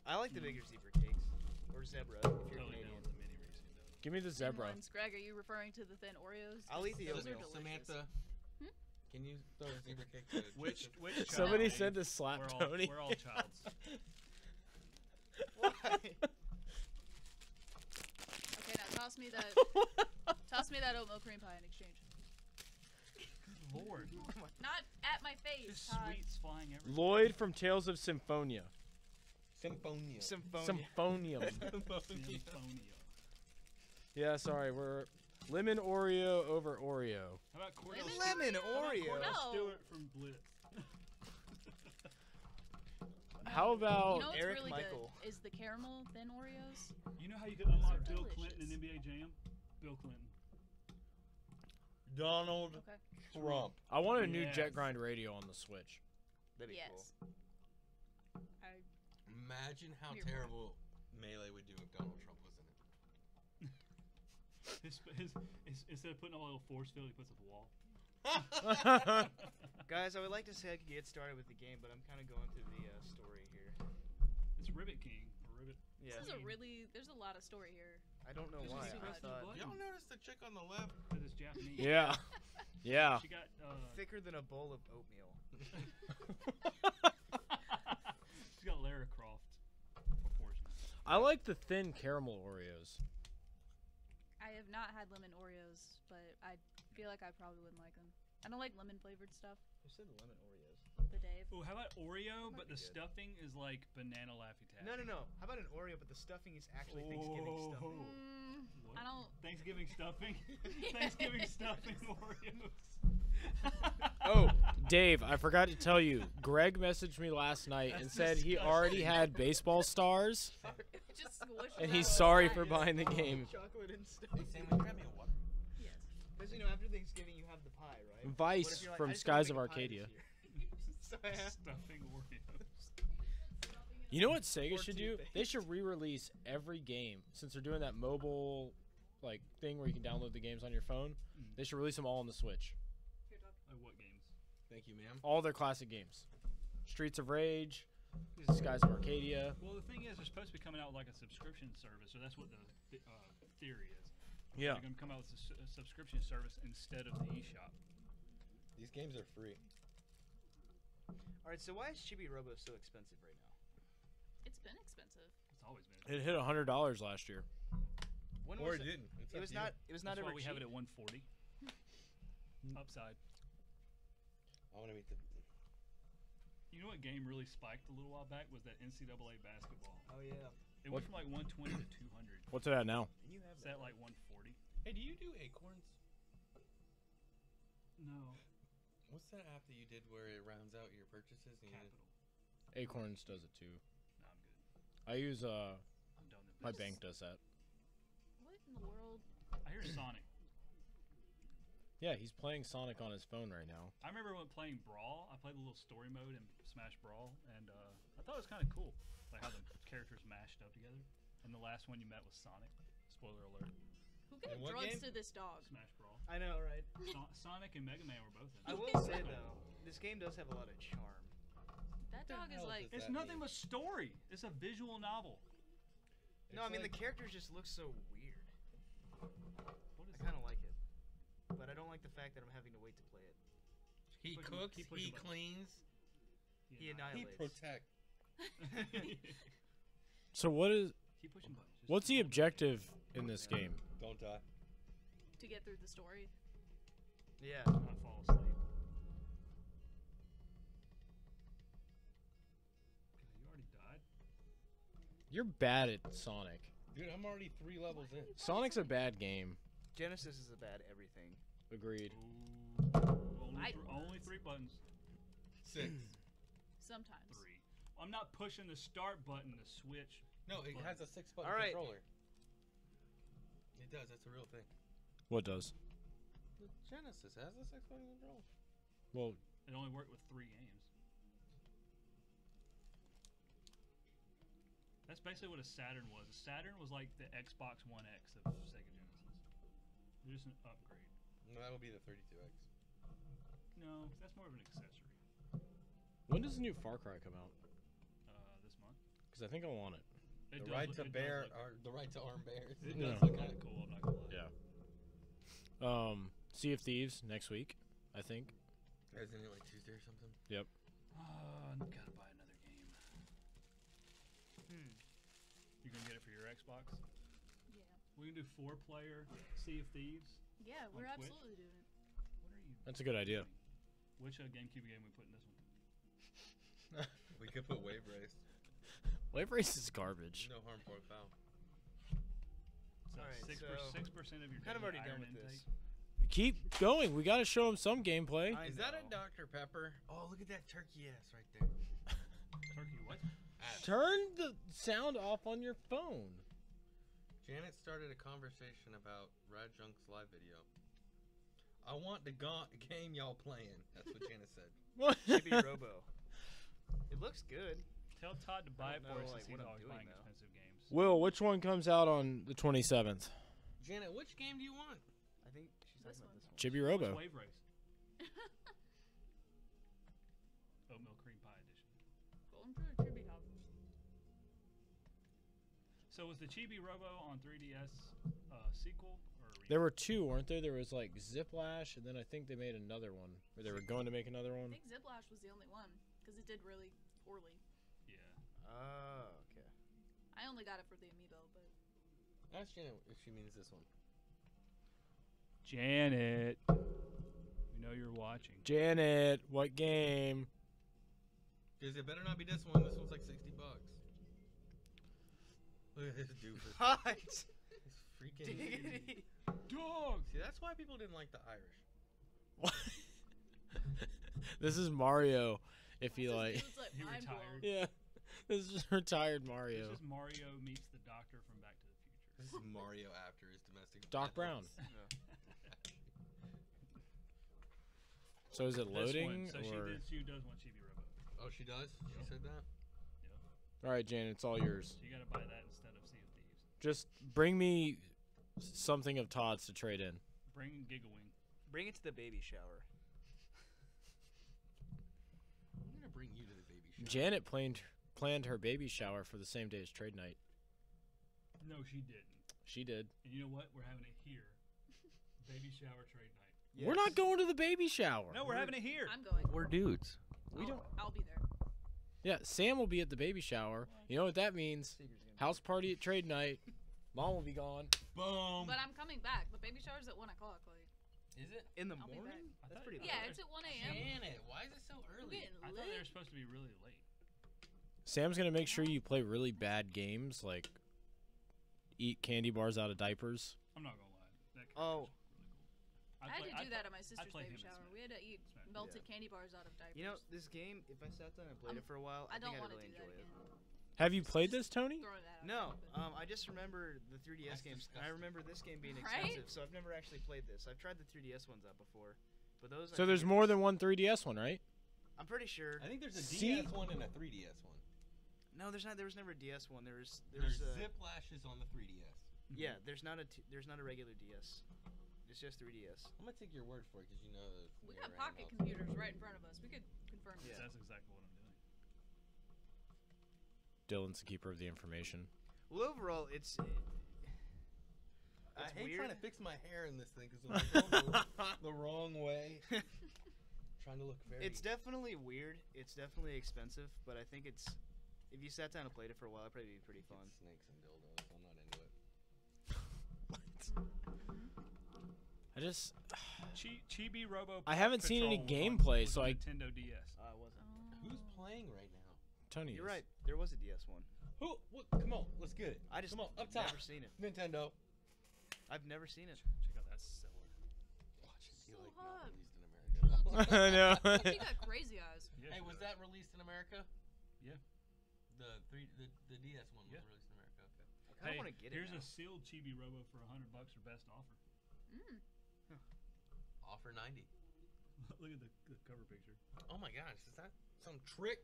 I like the bigger zebra cakes or zebra if you're Totally down Canadian. with the mini Reese's though. Give me the Thin zebra. ones. Greg, are you referring to the thin Oreos? I'll eat the Those are oatmeal. delicious. Samantha, Hmm? can you throw a zebra cake to Which Joseph? which child? Somebody Dave? said to slap we're all, Tony. We're all childs. Why? Okay, now toss me that. Toss me that oatmeal cream pie in exchange. Lord, Not at my face, just Todd. sweets flying everywhere. Lloyd from Tales of Symphonia. Symphonia. Symphonia. Symphonium. Symphonia. Yeah, sorry, we're lemon Oreo over Oreo. How about Cordell? Lemon? Lemon How about Oreo. Cordell No. Stewart from Blitz. How about You know what's Eric really Michael. good is the caramel thin Oreos. You know how you could unlock Those are Bill Clinton in delicious. NBA Jam? Bill Clinton. Donald Okay. Trump. I want a new Yes. Jet Grind radio on the Switch. That'd be Yes. I Imagine how You're terrible Melee would do if Donald Trump was in it. Instead of putting a little force field, he puts up a wall. cool. Guys, I would like to say I could get started with the game, but I'm kind of going through the story here. It's Ribbit King or Ribbit. Yeah. This is a really. There's a lot of story here. I don't know This is why. too I much thought blood. Y'all notice the chick on the left? Because it's Japanese. Yeah. Yeah. She got thicker than a bowl of oatmeal. she's got Lara Croft proportions. I like the thin caramel Oreos. I have not had lemon Oreos, but I feel like I probably wouldn't like them. I don't like lemon flavored stuff. Who said lemon Oreos? The Dave. Ooh, how about Oreo, Might but be the good. stuffing is like banana Laffy Taffy? No. How about an Oreo, but the stuffing is actually Thanksgiving stuffing? What? I don't. Thanksgiving stuffing? Thanksgiving stuffing Oreos. Oh, Dave, I forgot to tell you. Greg messaged me last night and That's said he disgusting. already had baseball stars, Just squish and them he's out sorry with for ice. buying the game. Chocolate and stuff. Hey, Sam, will you grab me a water? Yes. Because after Thanksgiving you have the pie, right? What Vice if you're like, from I just wanna Skies make of a pie this Arcadia. year? So I have Stuffing Oreos. You know what Sega Or should do? toothpaste. They should re-release every game since they're doing that mobile like thing where you can download the games on your phone. Mm. They should release them all on the Switch. Like what games? Thank you, ma'am. All their classic games. Streets of Rage, Skies of Arcadia. Well, the thing is, they're supposed to be coming out with like a subscription service, so that's what the theory is. Yeah. They're going to come out with a subscription service instead of the eShop. These games are free. Alright, so why is Chibi Robo so expensive right now? It's been expensive. It's always been. It hit $100 last year. When Or was it didn't. It's It up was to you. not. It was not That's ever why we have it cheap. at 140. Upside. I want to meet the. You know what game really spiked a little while back was that NCAA basketball. Oh yeah. It went from like 120 to 200. What's it at now? And you have It's that. at like 140. Hey, do you do Acorns? No. What's that app that you did where it rounds out your purchases? And you Capital. Acorns does it too. No, I'm good. I use I'm done with my this. bank does that. What in the world? I hear Sonic. Yeah, he's playing Sonic on his phone right now. I remember when playing Brawl, I played the little story mode in Smash Brawl, and I thought it was kind of cool, like how the characters mashed up together. And the last one you met was Sonic. Spoiler alert. Who gave In what drugs game? to this dog? Smash Brawl. I know, right? Sonic and Mega Man were both in it. I will say though, this game does have a lot of charm. That the dog is hell like. does It's that nothing mean? but story. It's a visual novel. No, I mean like- the characters just look so weird. What is I kind of like it, but I don't like the fact that I'm having to wait to play it. He Keep pushing- cooks, keep he pushing buttons. cleans, He he annihilates. protects. So what is Keep pushing buttons. Just what's the keep objective in this game? Don't die. To get through the story. Yeah. Not fall asleep. God, you already died. You're bad at Sonic. Dude, I'm already 3 levels in. Sonic's a bad game. Genesis is a bad everything. Agreed. Only 3 buttons. 6. Sometimes. 3. I'm not pushing the start button to switch. No, it has a 6-button All right. controller. It does. That's a real thing. What does? The Genesis has a 6-button controller. Well, It only worked with 3 games. That's basically what a Saturn was. A Saturn was like the Xbox One X of Sega Genesis. They're just an upgrade. No, that'll be the 32X. No, that's more of an accessory. When does the new Far Cry come out? This month. Because I think I want it. It The does right look- to it does bear, look- or the right to arm bears. It Yeah. does look kind of cool. I'm not gonna lie. Yeah. Sea of Thieves next week, I think. Isn't it like Tuesday or something? Gotta buy another game. You gonna get it for your Xbox? Yeah. We can do 4-player Sea of Thieves. Yeah, we're On Twitch? absolutely doing it. What are you? That's a good idea. doing? Which GameCube game we put in this one? We could put Wave Race. Wave Race is garbage. No harm, foul. So Alright, 6% of your Kind of daily already done iron with intake. this. Keep going. We got to show them some gameplay. I Is that a know. Dr. Pepper? Oh, look at that turkey ass right there. Turkey what? Ass. Turn the sound off on your phone. Janet started a conversation about Rad Junk's live video. I want the game y'all playing. That's what Janet said. Chibi Robo. It looks good. Tell Todd to buy it don't for know, us like, since he's what I'm always doing, buying though. expensive games. Will, which one comes out on the 27th? Janet, which game do you want? I think she's This talking about one. this one. Chibi What's Robo. Wave Race? Oatmeal cream pie edition. Going for a chibi house. So was the Chibi Robo on 3DS sequel or a There were two, weren't there? There was like Ziplash, and then I think they made another one. Or they were going to make another I one. think Ziplash was the only one because it did really poorly. Yeah. Oh, okay. I only got it for the amiibo, but Ask Janet if she means this one. Janet, we know you're watching. Janet, what game? Because it better not be this one. This one's like $60. Look at this doofus. What? This freaking. Diggity. Dog. See, that's why people didn't like the Irish. What? This is Mario. If you This like. dude's, like He mind blown. retired. Yeah. This is retired Mario. This is Mario meets the Doctor from Back to the Future. This is Mario after his domestic. Doc Brown. violence. So is it This loading one, so or? she does want Chibi Robo. Oh, she does? She said that? All right, Janet, it's all yours. So you gotta buy that instead of Sea of Thieves. Just bring me something of Todd's to trade in. Bring Gigawing. Bring it to the baby shower. I'm going to bring you to the baby shower. Janet planned her baby shower for the same day as trade night. No, she didn't. She did. And you know what? We're having it here. Baby shower trade night. We're not going to the baby shower. No, we're having it here. I'm going. We're dudes. We don't. I'll be there. Yeah, Sam will be at the baby shower. You know what that means? House party at trade night. Mom will be gone. Boom. But I'm coming back. The baby shower's at 1 o'clock. Like, Is it? In the I'll be morning? I That's thought- pretty yeah, late. it's at 1 a.m. Janet, why is it so We're early? getting I thought they were lit. supposed to be really late. Sam's gonna make sure you play really bad games, like eat candy bars out of diapers. I'm not gonna lie. That Oh. really cool. I had to do that at my sister's played baby him in shower. Smash. We had to eat Smash. melted candy bars out of diapers. You know, this game, if I sat down and played it for a while, I I don't think I'd want to really do that enjoy it. again. Have you played this, Tony? Throwing that out No, there, I just remember the 3DS That's games, and I disgusting. remember this game being Right? expensive, so I've never actually played this. I've tried the 3DS ones out before, but those. I So think there's are more just- than one 3DS one, right? I'm pretty sure. I think there's a See? DS one and a 3DS one. No, there's not. There was never a DS one. There's There's Ziplashes on the 3DS. yeah. There's not a regular DS. It's just 3DS. I'm going to take your word for it because you know that. We got pocket computers right in front of us. We could confirm Yeah. this. That's exactly what I'm doing. Dylan's the keeper of the information. Well, overall, it's. I It's hate weird. trying to fix my hair in this thing because I'm going the wrong way. Trying to look very. It's definitely weird. It's definitely expensive, but I think it's. If you sat down and played it for a while, it'd probably be pretty fun. Snakes and dildos. I'm not into it. I just Chibi Robo. I haven't seen any Patrol gameplay, was so on I- Nintendo DS. I wasn't. Who's playing right now? Tony. You're is. right. There was a DS one. Who? What? Come on, let's get it. I just Come on, up top. never seen it. Nintendo. I've never seen it. Check out that seller. Watch it be So like hot. not released in America. I know. You got crazy eyes. Yeah, Hey, she was does. that released in America? Yeah. The DS one Yeah. was released in America. Okay. I kind of Hey, want to get it. here's now. a sealed Chibi Robo for $100 for best offer. Mm. Offer 90. Look at the cover picture. Oh my gosh, is that some trick?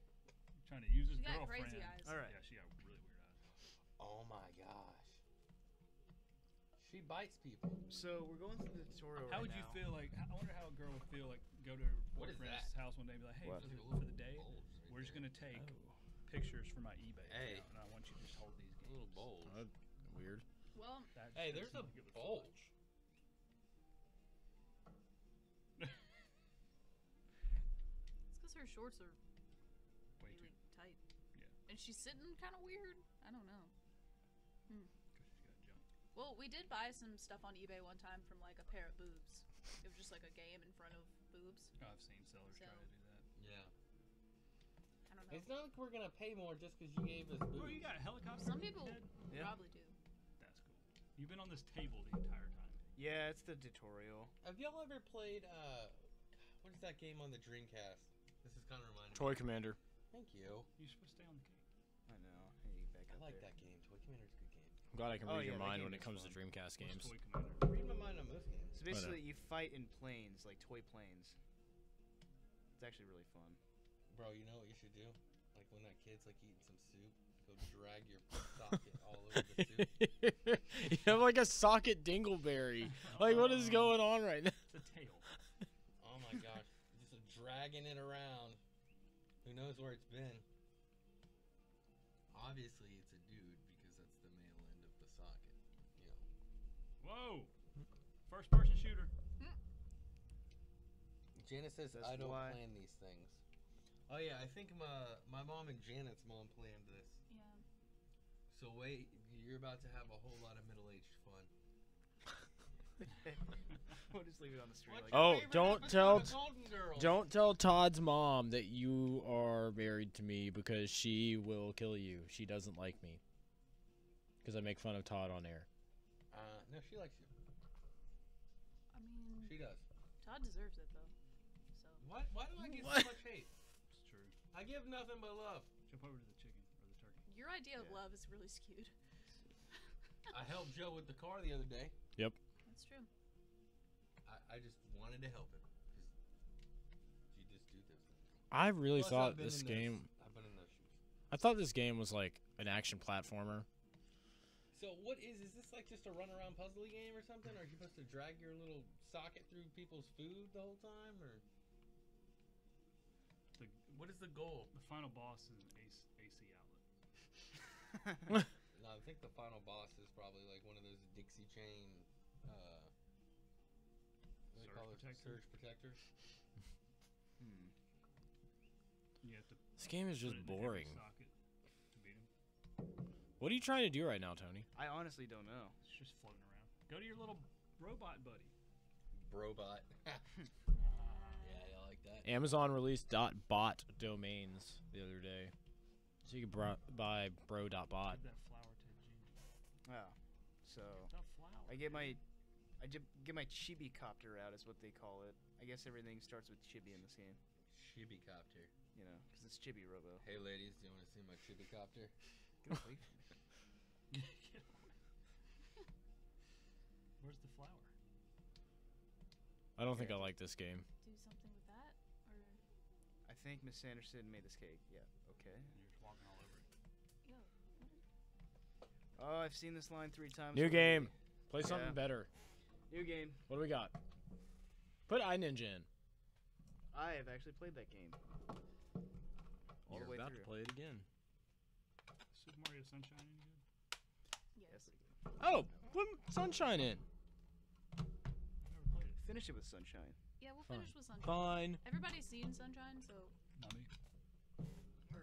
Trying to use his She got girlfriend. crazy eyes. All right. Yeah, she got really weird eyes. Oh my gosh. She bites people. So we're going through the tutorial. How right would you now. feel like? I wonder how a girl would feel like go to her What is boyfriend's that? house one day and be like, "Hey, What? for the day, we're just gonna take pictures for my eBay Hey. account, and I want you to just hold these games." A little bulge. Weird. Well, Hey, there's a bulge. it's because her shorts are Way too. really tight. Yeah. And she's sitting kind of weird. I don't know. Because she's got junk. Well, we did buy some stuff on eBay one time from like a pair of boobs. It was just like a game in front of boobs. Oh, I've seen sellers try to do that. Yeah. I don't know. It's not like we're gonna pay more just because you gave us boobs. Bro, you got a helicopter. Some on your people head? Yeah. probably do. That's cool. You've been on this table the entire time. Yeah, it's the tutorial. Have y'all ever played what is that game on the Dreamcast? This is kind of reminding Toy me. Commander. Thank you. You're supposed to stay on the cake. I know. Hey, back I up like there. that game. Toy Commander's a good game. I'm glad I can Oh, read yeah, your that mind game when it is comes to fun. Dreamcast What's games. Toy Commander? Read my mind on most games. So basically, you fight in planes, like toy planes. It's actually really fun. Bro, you know what you should do? Like when that kid's like eating some soup, go drag your socket all over the soup. You have like a socket dingleberry. Like, what is going on right now? It's a tail. Oh my gosh. Just dragging it around. Who knows where it's been? Obviously it's a dude because that's the male end of the socket. You know. Whoa! First person shooter. Janice says That's I don't why- plan these things. Oh yeah, I think my mom and Janet's mom planned this. Yeah. So wait, you're about to have a whole lot of middle-aged fun. We'll just leave it on the street. What's Like, your Oh, favorite don't episode tell of Golden Girls? Don't tell Todd's mom that you are married to me because she will kill you. She doesn't like me. Because I make fun of Todd on air. No, she likes you. I mean, She does. Todd deserves it though. So Why do I get What? so much hate? It's true. I give nothing but love. Jump over to the chicken or the turkey. your idea of Yeah. love is really skewed. I helped Joe with the car the other day. That's true. I just wanted to help him. 'Cause you just do those things. I really Plus, thought I've been this in game. I've been in those shoes. I thought this game was like an action platformer. So what is this like just a run around puzzle game or something? Or are you supposed to drag your little socket through people's food the whole time? Or The, what is the goal? the final boss is an AC outlet. No, I think the final boss is probably like one of those Dixie chain what do they Surge call it? protector? Surge protectors. hmm. You have to This game is put just it in every boring. socket to beat him. What are you trying to do right now, Tony? I honestly don't know. It's just floating around. Go to your little robot buddy. Brobot. Yeah, I like that. Amazon released .bot domains the other day. So you can buy bro.bot. Give that flower to Genie. Oh, so The flower. I get my chibi copter out, is what they call it. I guess everything starts with chibi in this game, Chibicopter. you know, because it's Chibi Robo. Hey ladies, do you want to see my Chibicopter? Get away from me. Get away. Where's the flower? I don't think I like this game. Do something with that, or I think Miss Sanderson made this cake. Yeah. Okay. And you're just walking all over it. yo, Oh, I've seen this line 3 times. New already. game. Play something Yeah. better. New game. What do we got? Put iNinja in. I have actually played that game. All You're the way about through. to play it again. Super Mario Sunshine any good? yes. Oh, put Sunshine in. I've never played it. Finish it with Sunshine. Yeah, we'll Fine. finish with Sunshine. Fine. Everybody's seen Sunshine, so Not me.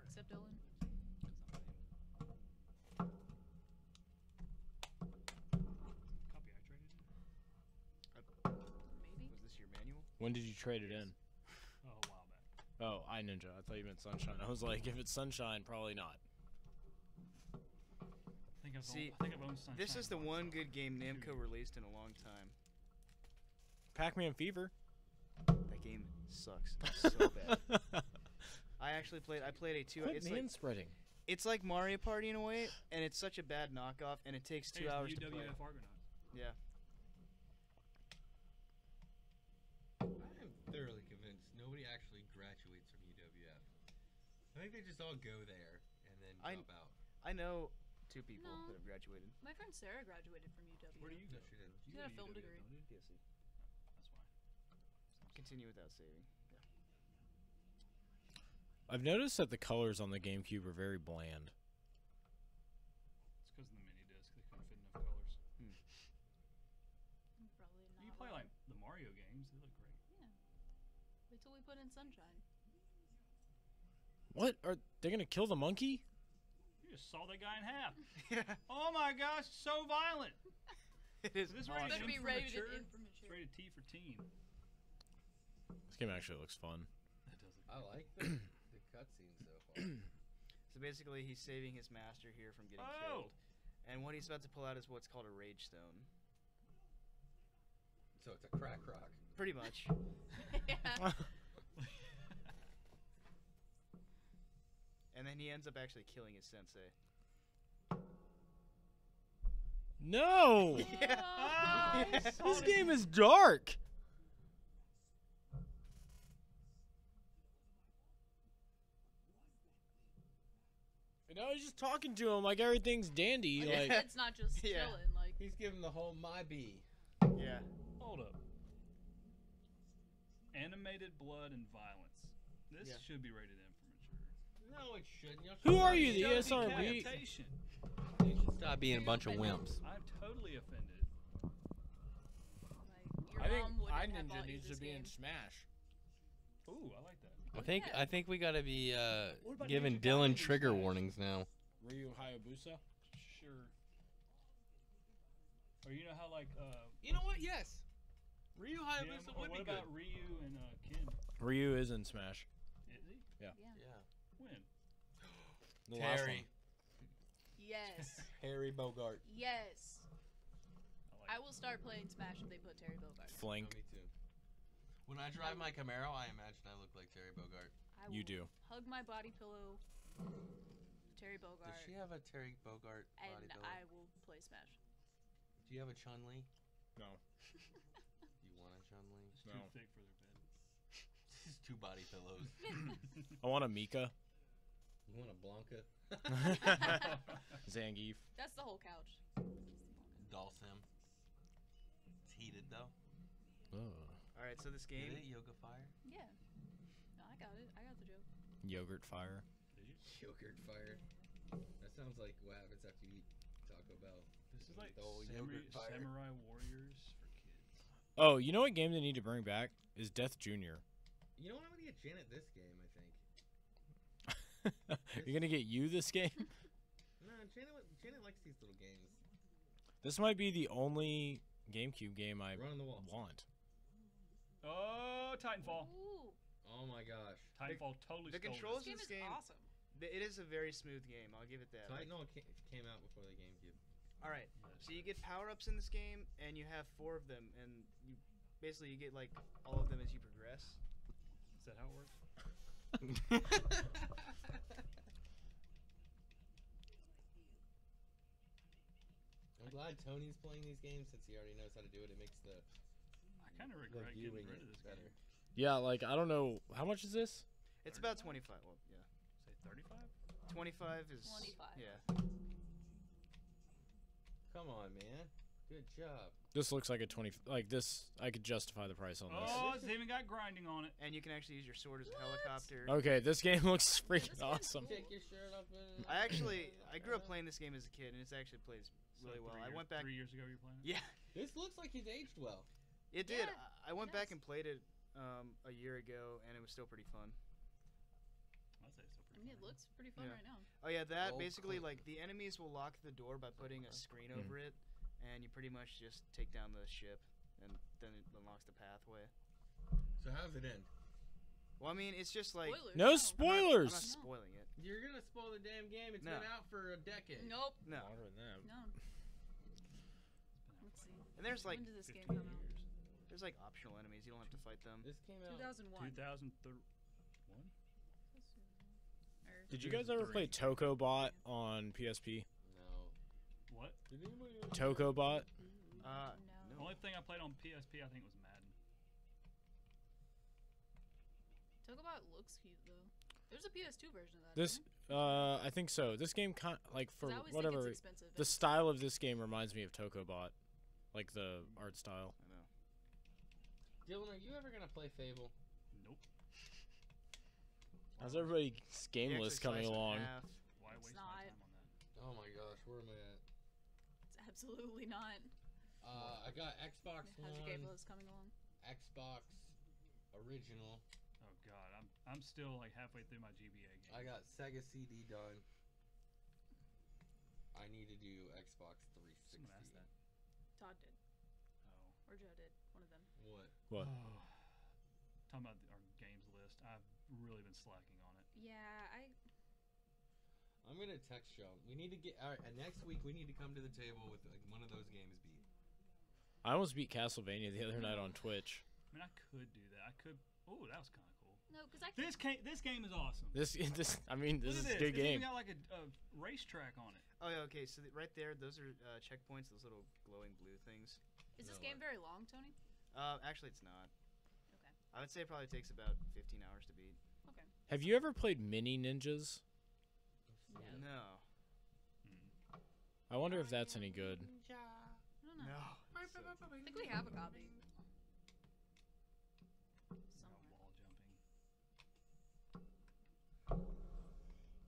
except Dylan. Copyright traded? Maybe. Was this your manual? When did you trade it in? Oh, a while back. Oh, iNinja. I thought you meant Sunshine. I was like, if it's Sunshine, probably not. I think See, I think I've owned Sunshine. This is the once. one good game Namco released in a long time. Pac-Man Fever. That game sucks so bad. I actually played. I played a 2. Quit It's man like spreading. it's like Mario Party in a way, and it's such a bad knockoff, and it takes Hey, 2 it's the hours to play. UWF Argonaut. Yeah. I am thoroughly convinced nobody actually graduates from UWF. I think they just all go there and then I- drop out. I know 2 people No. that have graduated. My friend Sarah graduated from UW. Where do you No, go? she didn't. She You got go a film to UW, degree. don't you? PSC. That's why. Continue without saving. I've noticed that the colors on the GameCube are very bland. It's because of the mini disc. They couldn't fit enough colors. Probably not. You play well. like the Mario games. They look great. Wait till we put in Sunshine. What? Are they gonna kill the monkey? You just saw that guy in half. Yeah. Oh my gosh, so violent. It is This awesome. rated Better be M for rated mature. in for It's mature. rated T for teen. This game actually looks fun. That does look I good. like the cutscene so far. So basically, he's saving his master here from getting Oh. killed. And what he's about to pull out is what's called a rage stone. So it's a crack rock. Pretty much. Yeah. And then he ends up actually killing his sensei. No! Oh, This game is dark. And I was just talking to him like everything's dandy. Like, Like, it's not just Yeah. chilling. Like, He's giving the whole my bee. Yeah. Hold up. Animated blood and violence. This Yeah. should be rated M for mature. No, it shouldn't. Y'all Who should are stop you, the being- ESRB? Decapitation. You should stop being a bunch of wimps. I'm totally offended. your I think mom wouldn't have iNinja bought you needs to this be in game. Smash. Ooh, I like that. I think we gotta be What about giving Ninja Dylan Gaiden trigger Smash? warnings now. Ryu Hayabusa. Sure. Or you know how like You know what? Yes. Ryu yeah, Hayabusa or would what be about good. Ryu and Ken? Ryu is in Smash. Is he? Yeah. Yeah. When? The last Terry. one. Yes. Harry Bogart. Yes. I I will start playing Smash if they put Terry Bogard. Flink. Me too. When I drive my Camaro, I imagine I look like Terry Bogart. I You will do. Hug my body pillow. Terry Bogard. Does she have a Terry Bogart body and build? I will play Smash. Do you have a Chun Li? No. You want a Chun Li? It's No. too thick for their bed. This is 2 body pillows. I want a Mika. You want a Blanca? Zangief. That's the whole couch. Dalsim. It's heated though. All right, so this Get game. it? Yoga fire. Yeah. No, I got it. I got the joke. Yogurt fire. Did you? Yogurt fire. That sounds like what happens after you eat Taco Bell. This is like The whole yogurt fire. Samurai Warriors for kids. Oh, you know what game they need to bring back is Death Junior. You know what? I'm gonna get Janet this game. I think. You're gonna get you this game. No, Janet likes these little games. This might be the only GameCube game I Run on the wall. want. Oh, Titanfall. Ooh. Oh my gosh. Titanfall totally The stole controls This in game this is game. awesome. It is a very smooth game. I'll give it that. So I know it came out before the GameCube. All right. this. So you get power-ups in this game, and you have 4 of them, and you basically get like all of them as you progress. Is that how it works? I'm glad Tony's playing these games since he already knows how to do it. It makes the I kind of regret getting viewing rid of it this better. game. Yeah, like I don't know how much is this. It's about 25. Well, yeah. Say 35? 25 is 25. Yeah. Come on, man. Good job. This looks like a 20. Like this, I could justify the price on this. Oh, it's even got grinding on it. And you can actually use your sword as a What? helicopter. Okay, this game looks This freaking game's awesome. cool. Take your shirt off. And I grew up playing this game as a kid, and it actually plays really So well. 3 I years- went back. 3 years ago you were playing it? Yeah, This looks like he's aged well. it did. Yeah, I went it back has. and played it a year ago, and it was still pretty fun. I'd say it's still I pretty mean, it fun. looks pretty fun Yeah. right now. Oh yeah, that Old basically clip. like the enemies will lock the door by putting a screen Mm. over it, and you pretty much just take down the ship, and then it unlocks the pathway. So how does it end? Well, I mean, it's just like Spoilers. No no. spoilers. I'm not spoiling it. You're gonna spoil the damn game. It's No. been out for a decade. Nope. No, Longer than that. No. Let's see. and there's like When did this game 15 come out? years. there's like optional enemies. You don't have to fight them. This came out. 2001. 2001? Or- Did you guys ever play Tokobot on PSP? No. What? Did anybody else? Tokobot. Uh, The no. only thing I played on PSP I think was Madden. Tokobot looks cute though. There's a PS2 version of that. This, isn't there? I think so. This game, like 'Cause for I always whatever, think it's expensive. the style of this game reminds me of Tokobot, like the art style. I know. Dylan, are you ever gonna play Fable? Nope. How's everybody's You game actually list coming slice it in along? half. Why It's waste not. my time on that? Oh my gosh, where am I at? It's absolutely not. I got Xbox How's your game One, list coming along? Xbox Original. Oh god, I'm still like halfway through my GBA game. I got Sega CD done. I need to do Xbox 360. Someone asked that. Todd did. Oh. Or Joe did. One of them. What? What? Talking about our games list, I've really been slacking on it. Yeah, I'm gonna text y'all. We need to get. All right, next week we need to come to the table with like, one of those games beat. I almost beat Castlevania the other night on Twitch. I mean, I could do that. I could. Oh, that was kind of cool. No, because I This game is awesome. This is Look a at good It's game. even got like a racetrack on it. Oh, yeah, okay. So right there, those are checkpoints. Those little glowing blue things. is this No, game very long, Tony? Actually, it's not. Okay. I would say it probably takes about 15 hours to beat. Okay. Have you ever played Mini Ninjas? No. No. I wonder if that's any good. I don't know. No. I think we have a copy. Somewhere. Wall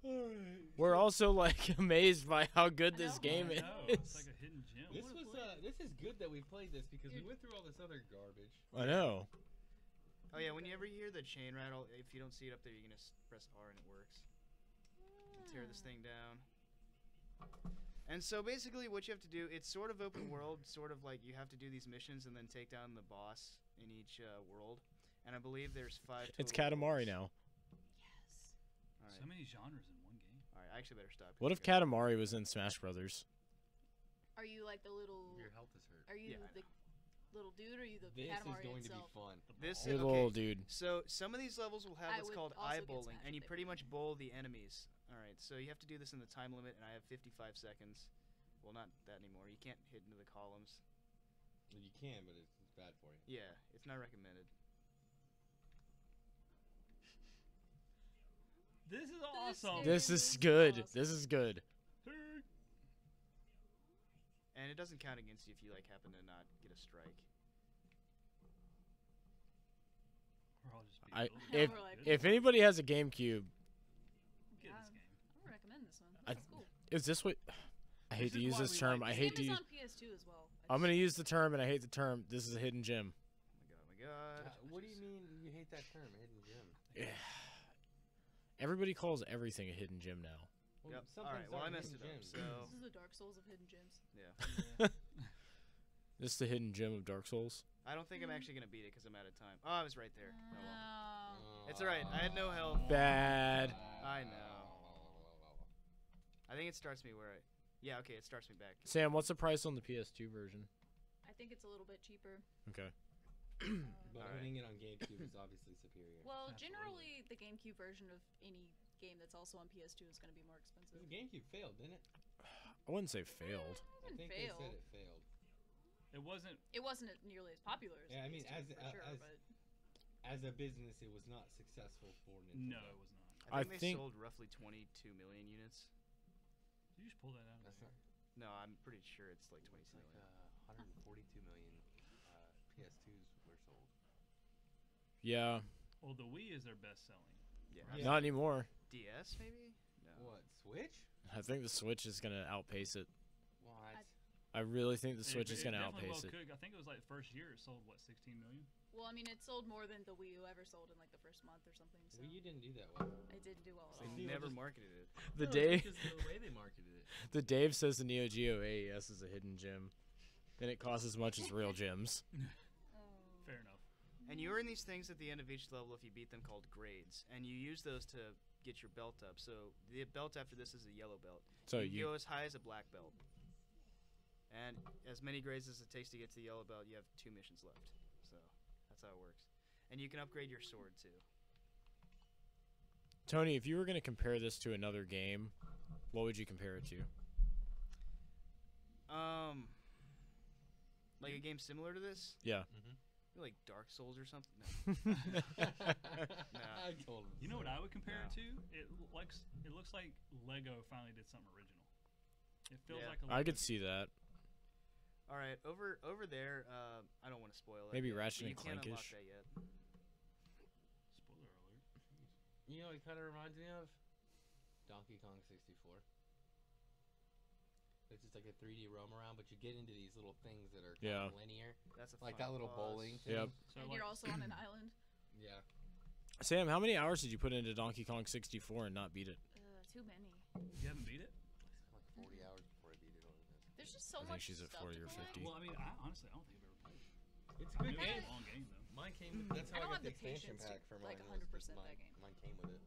jumping. We're also like amazed by how good I this know. game I is. know, it's like a hidden gem. This was this is good that we played this because we Dude. went through all this other garbage. I know. Oh, yeah, whenever you hear the chain rattle, if you don't see it up there, you're going to press R and it works. Tear this thing down. And so basically what you have to do, it's sort of open world, sort of like you have to do these missions and then take down the boss in each world. And I believe there's 5 total It's Katamari worlds. now. Yes. All right. So many genres in one game. All right, I actually better stop. What if Katamari was in Smash Brothers? Are you like the little? Your health is hurt. Are you Yeah, I the little dude, or are you the This is Katamari going itself? to be fun. This Hey, is little okay. dude. So some of these levels will have I what's would called also get eyeballing, Smash and you if they pretty were. much bowl the enemies. All right, so you have to do this in the time limit, and I have 55 seconds. Well, not that anymore. You can't hit into the columns. Well, you can, but it's bad for you. Yeah, it's not recommended. This is This awesome. game This is is good. awesome. This is good. And it doesn't count against you if you like happen to not get a strike. We're all just I- being if- We're like, If anybody has a GameCube, get yeah, this game. I would recommend this one. I- That's cool. is this what? I hate This to is use why this we term. like I This hate to game is use. on PS2 as well. I'm gonna use the term, and I hate the term. This is a hidden gem. Oh my god. What do you mean you hate that term, hidden gem? Everybody calls everything a hidden gem now. Well, Yep. some All right, things well, I aren't messed it hidden up, gems. so... This is the Dark Souls of hidden gems. Yeah. This is the hidden gem of Dark Souls. I don't think I'm actually going to beat it because I'm out of time. Oh, I was right there. Oh, well. Oh. It's alright, I had no health. Bad. I know. I think it starts me where I... Yeah, okay, it starts me back. Sam, what's the price on the PS2 version? I think it's a little bit cheaper. Okay. But Alright. owning it on GameCube is obviously superior. Well, Absolutely. generally, the GameCube version of any game that's also on PS2 is going to be more expensive. The GameCube failed, didn't it? I wouldn't say failed. I It didn't think fail. they said it failed. It wasn't. It wasn't nearly as popular as Yeah, I the mean, PS2 as- for sure, as- but As a business, it was not successful for Nintendo. No, it was not. I I think they think- sold roughly 22 million units. Did you just pull that out of That's there? not. No, I'm pretty sure it's like 22 It's like million. 142 million PS2s were sold. Yeah. Well, the Wii is their best selling. Yeah. Yeah. Not anymore. DS maybe? No. What, Switch? I think the Switch is gonna outpace it. What? I really think the Switch It- is it gonna definitely outpace well it. could. I think it was like the first year it sold what 16 million. well, I mean, it sold more than the Wii U ever sold in like the first month or something. So Well, you didn't do that well. it didn't do well at They all. People never just- marketed it. The No, Dave, because of the way they marketed it. the Dave says the Neo Geo AES is a hidden gem, and it costs as much as real gems. Fair enough. And you earn these things at the end of each level if you beat them called grades. And you use those to get your belt up. So the belt after this is a yellow belt. So you can you go as high as a black belt. And as many grades as it takes to get to the yellow belt, you have 2 missions left. So that's how it works. And you can upgrade your sword too. Tony, if you were gonna compare this to another game, what would you compare it to? Like a game similar to this? Yeah. Like Dark Souls or something. No. I told him. You know what I would compare No. it to? It looks like Lego finally did something original. It feels Yeah. like a I Lego could see that. All right, over there. I don't want to spoil it. Maybe yet, Ratchet but and you can't unlock Clankish. that yet. Spoiler alert. Jeez. You know what it kind of reminds me of? Donkey Kong 64. It's just like a 3D roam around, but you get into these little things that are kind of linear. That's a Like fun that little pause. bowling thing. Yep. So And like, you're also on an island. Yeah. Sam, how many hours did you put into Donkey Kong 64 and not beat it? Too many. you haven't beat it? Like 40 hours before I beat it. There's just so I think much she's at stuff 40 to or collect. 50. Well, I mean, honestly, I don't think I've ever played it. It's a good It was game. a long game though. Mine came with, that's I how I, don't got the have the expansion patience to, pack for like, mine. 100% that game. Mine came with it.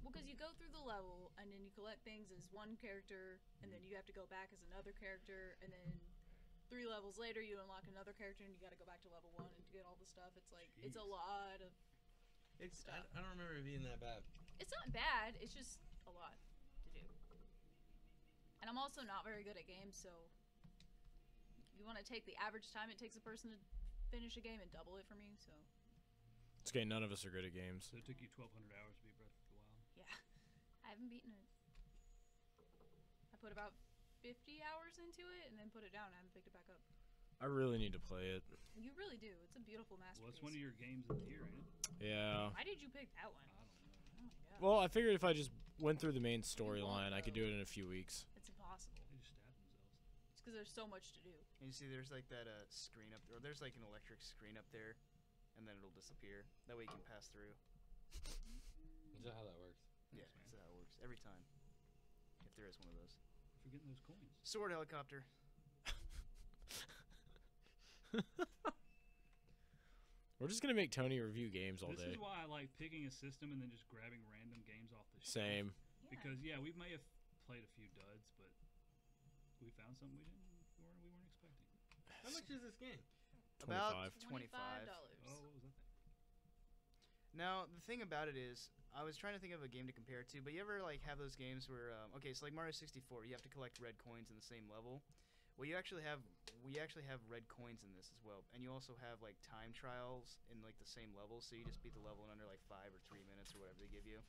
Well, because you go through the level and then you collect things as one character, and then you have to go back as another character, and then 3 levels later you unlock another character, and you got to go back to level 1 and get all the stuff. It's like it's a Jeez. lot of. It's Stuff. I don't remember it being that bad. It's not bad. It's just a lot to do. And I'm also not very good at games, so you want to take the average time it takes a person to finish a game and double it for me. So It's okay, none of us are good at games. So it took you 1,200 hours to beat Breath of the Wild. yeah, I haven't beaten it. I put about 50 hours into it and then put it down. I haven't picked it back up. I really need to play it. You really do. It's a beautiful masterpiece. Well, it's one of your games of the year, ain't it? Yeah. Why did you pick that one? I don't know. Oh my god. Well, I figured if I just went through the main storyline, I could do it in a few weeks. It's impossible. They just stabbed themselves. It's because there's so much to do. And you see, there's like that screen up there. Or there's like an electric screen up there, and then it'll disappear. That way you can pass through. Is that how that works? Yeah, man. that's how it works every time. If there is one of those. Forgetting those coins. Sword helicopter. We're just gonna make Tony review games all This day. is why I like picking a system and then just grabbing random games off the shelf. Same. Yeah. Because we may have played a few duds, but we found something we weren't expecting. How much is this game? About 25. $25. Oh, what was that thing? Now the thing about it is, I was trying to think of a game to compare it to, but you ever like have those games where, okay, so like Mario 64, you have to collect red coins in the same level. Well, we actually have red coins in this as well, and you also have like time trials in like the same level, so you just beat the level in under like 5 or 3 minutes or whatever they give you.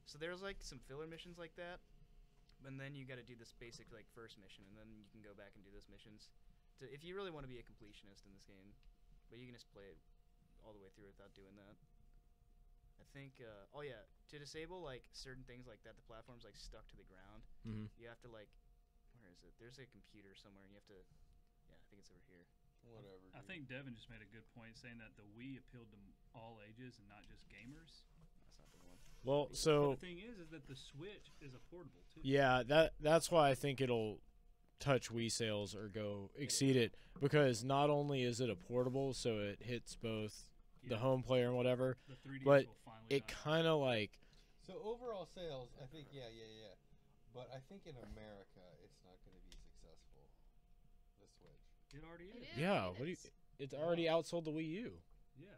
So there's like some filler missions like that, and then you got to do this basic like first mission, and then you can go back and do those missions. If you really want to be a completionist in this game, but you can just play it all the way through without doing that. I think, oh yeah, to disable like certain things like that, the platform's like stuck to the ground. Mm-hmm. You have to like, where is it? There's a computer somewhere, and you have to, yeah, I think it's over here. Whatever. I think Devin just made a good point saying that the Wii appealed to all ages and not just gamers. That's not the one. Well, But so the thing is that the Switch is a portable too. yeah, that's why I think it'll touch Wii sales or go exceed it, because not only is it a portable, so it hits both the Yeah. home player and whatever, The 3DS but will finally it die out. kind of like So overall sales, I think yeah. But I think in America, it's not going to be successful. The Switch. It already It is. is. yeah. it What do you? is. It's already outsold the Wii U Yeah.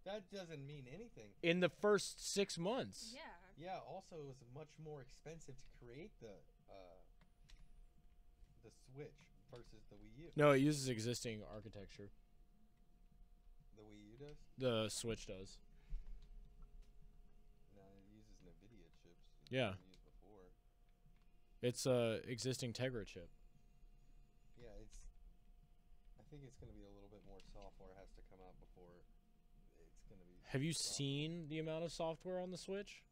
That doesn't mean anything. in the first 6 months. Yeah. Yeah. Also, it was much more expensive to create the Switch versus the Wii U. No, it uses existing architecture. The Wii U does. The Switch does. No, it uses NVIDIA chips. that Yeah. we used before. It's a existing Tegra chip. Yeah, I think it's going to be a little bit more software has to come out before it's going to be. Have you proper. seen the amount of software on the Switch?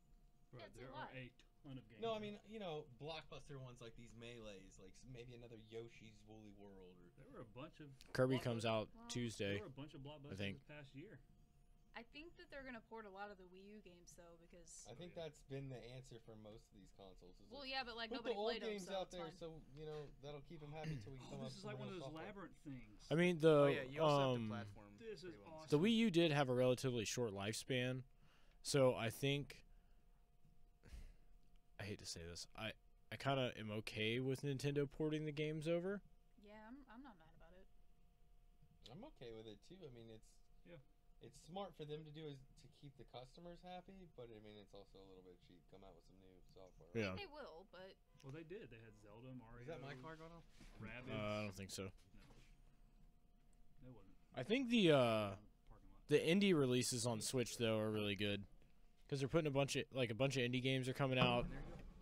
Bro, it's a there lot. are a ton of games. No, I out mean, you know, blockbuster ones like these Melees, like maybe another Yoshi's Woolly World, or there were a bunch of Kirby blockbusters- comes out Wow. Tuesday. There were a bunch of blockbusters think. this past year. I think that they're gonna port a lot of the Wii U games though, because I think that's been the answer for most of these consoles. Is well, like, yeah, but like put the nobody old played them, games so out it's there, fine. so you know that'll keep them happy till we come Oh, up this is with like some one of real those software. labyrinth things. I mean Oh yeah, you also have to the platform. This is pretty well. awesome. the Wii U did have a relatively short lifespan, so I think I hate to say this, I kind of am okay with Nintendo porting the games over. Yeah, I'm not mad about it. I'm okay with it too. I mean, Yeah. it's smart for them to do is to keep the customers happy, but I mean, it's also a little bit cheap. Come out with some new software. Yeah. They will, but Well, they did. They had Zelda, Mario. Is that my car going off? Rabbids. I don't think so. No, it wasn't. I think Parking lot. the indie releases on Switch though are really good because they're putting a bunch of indie games are coming out,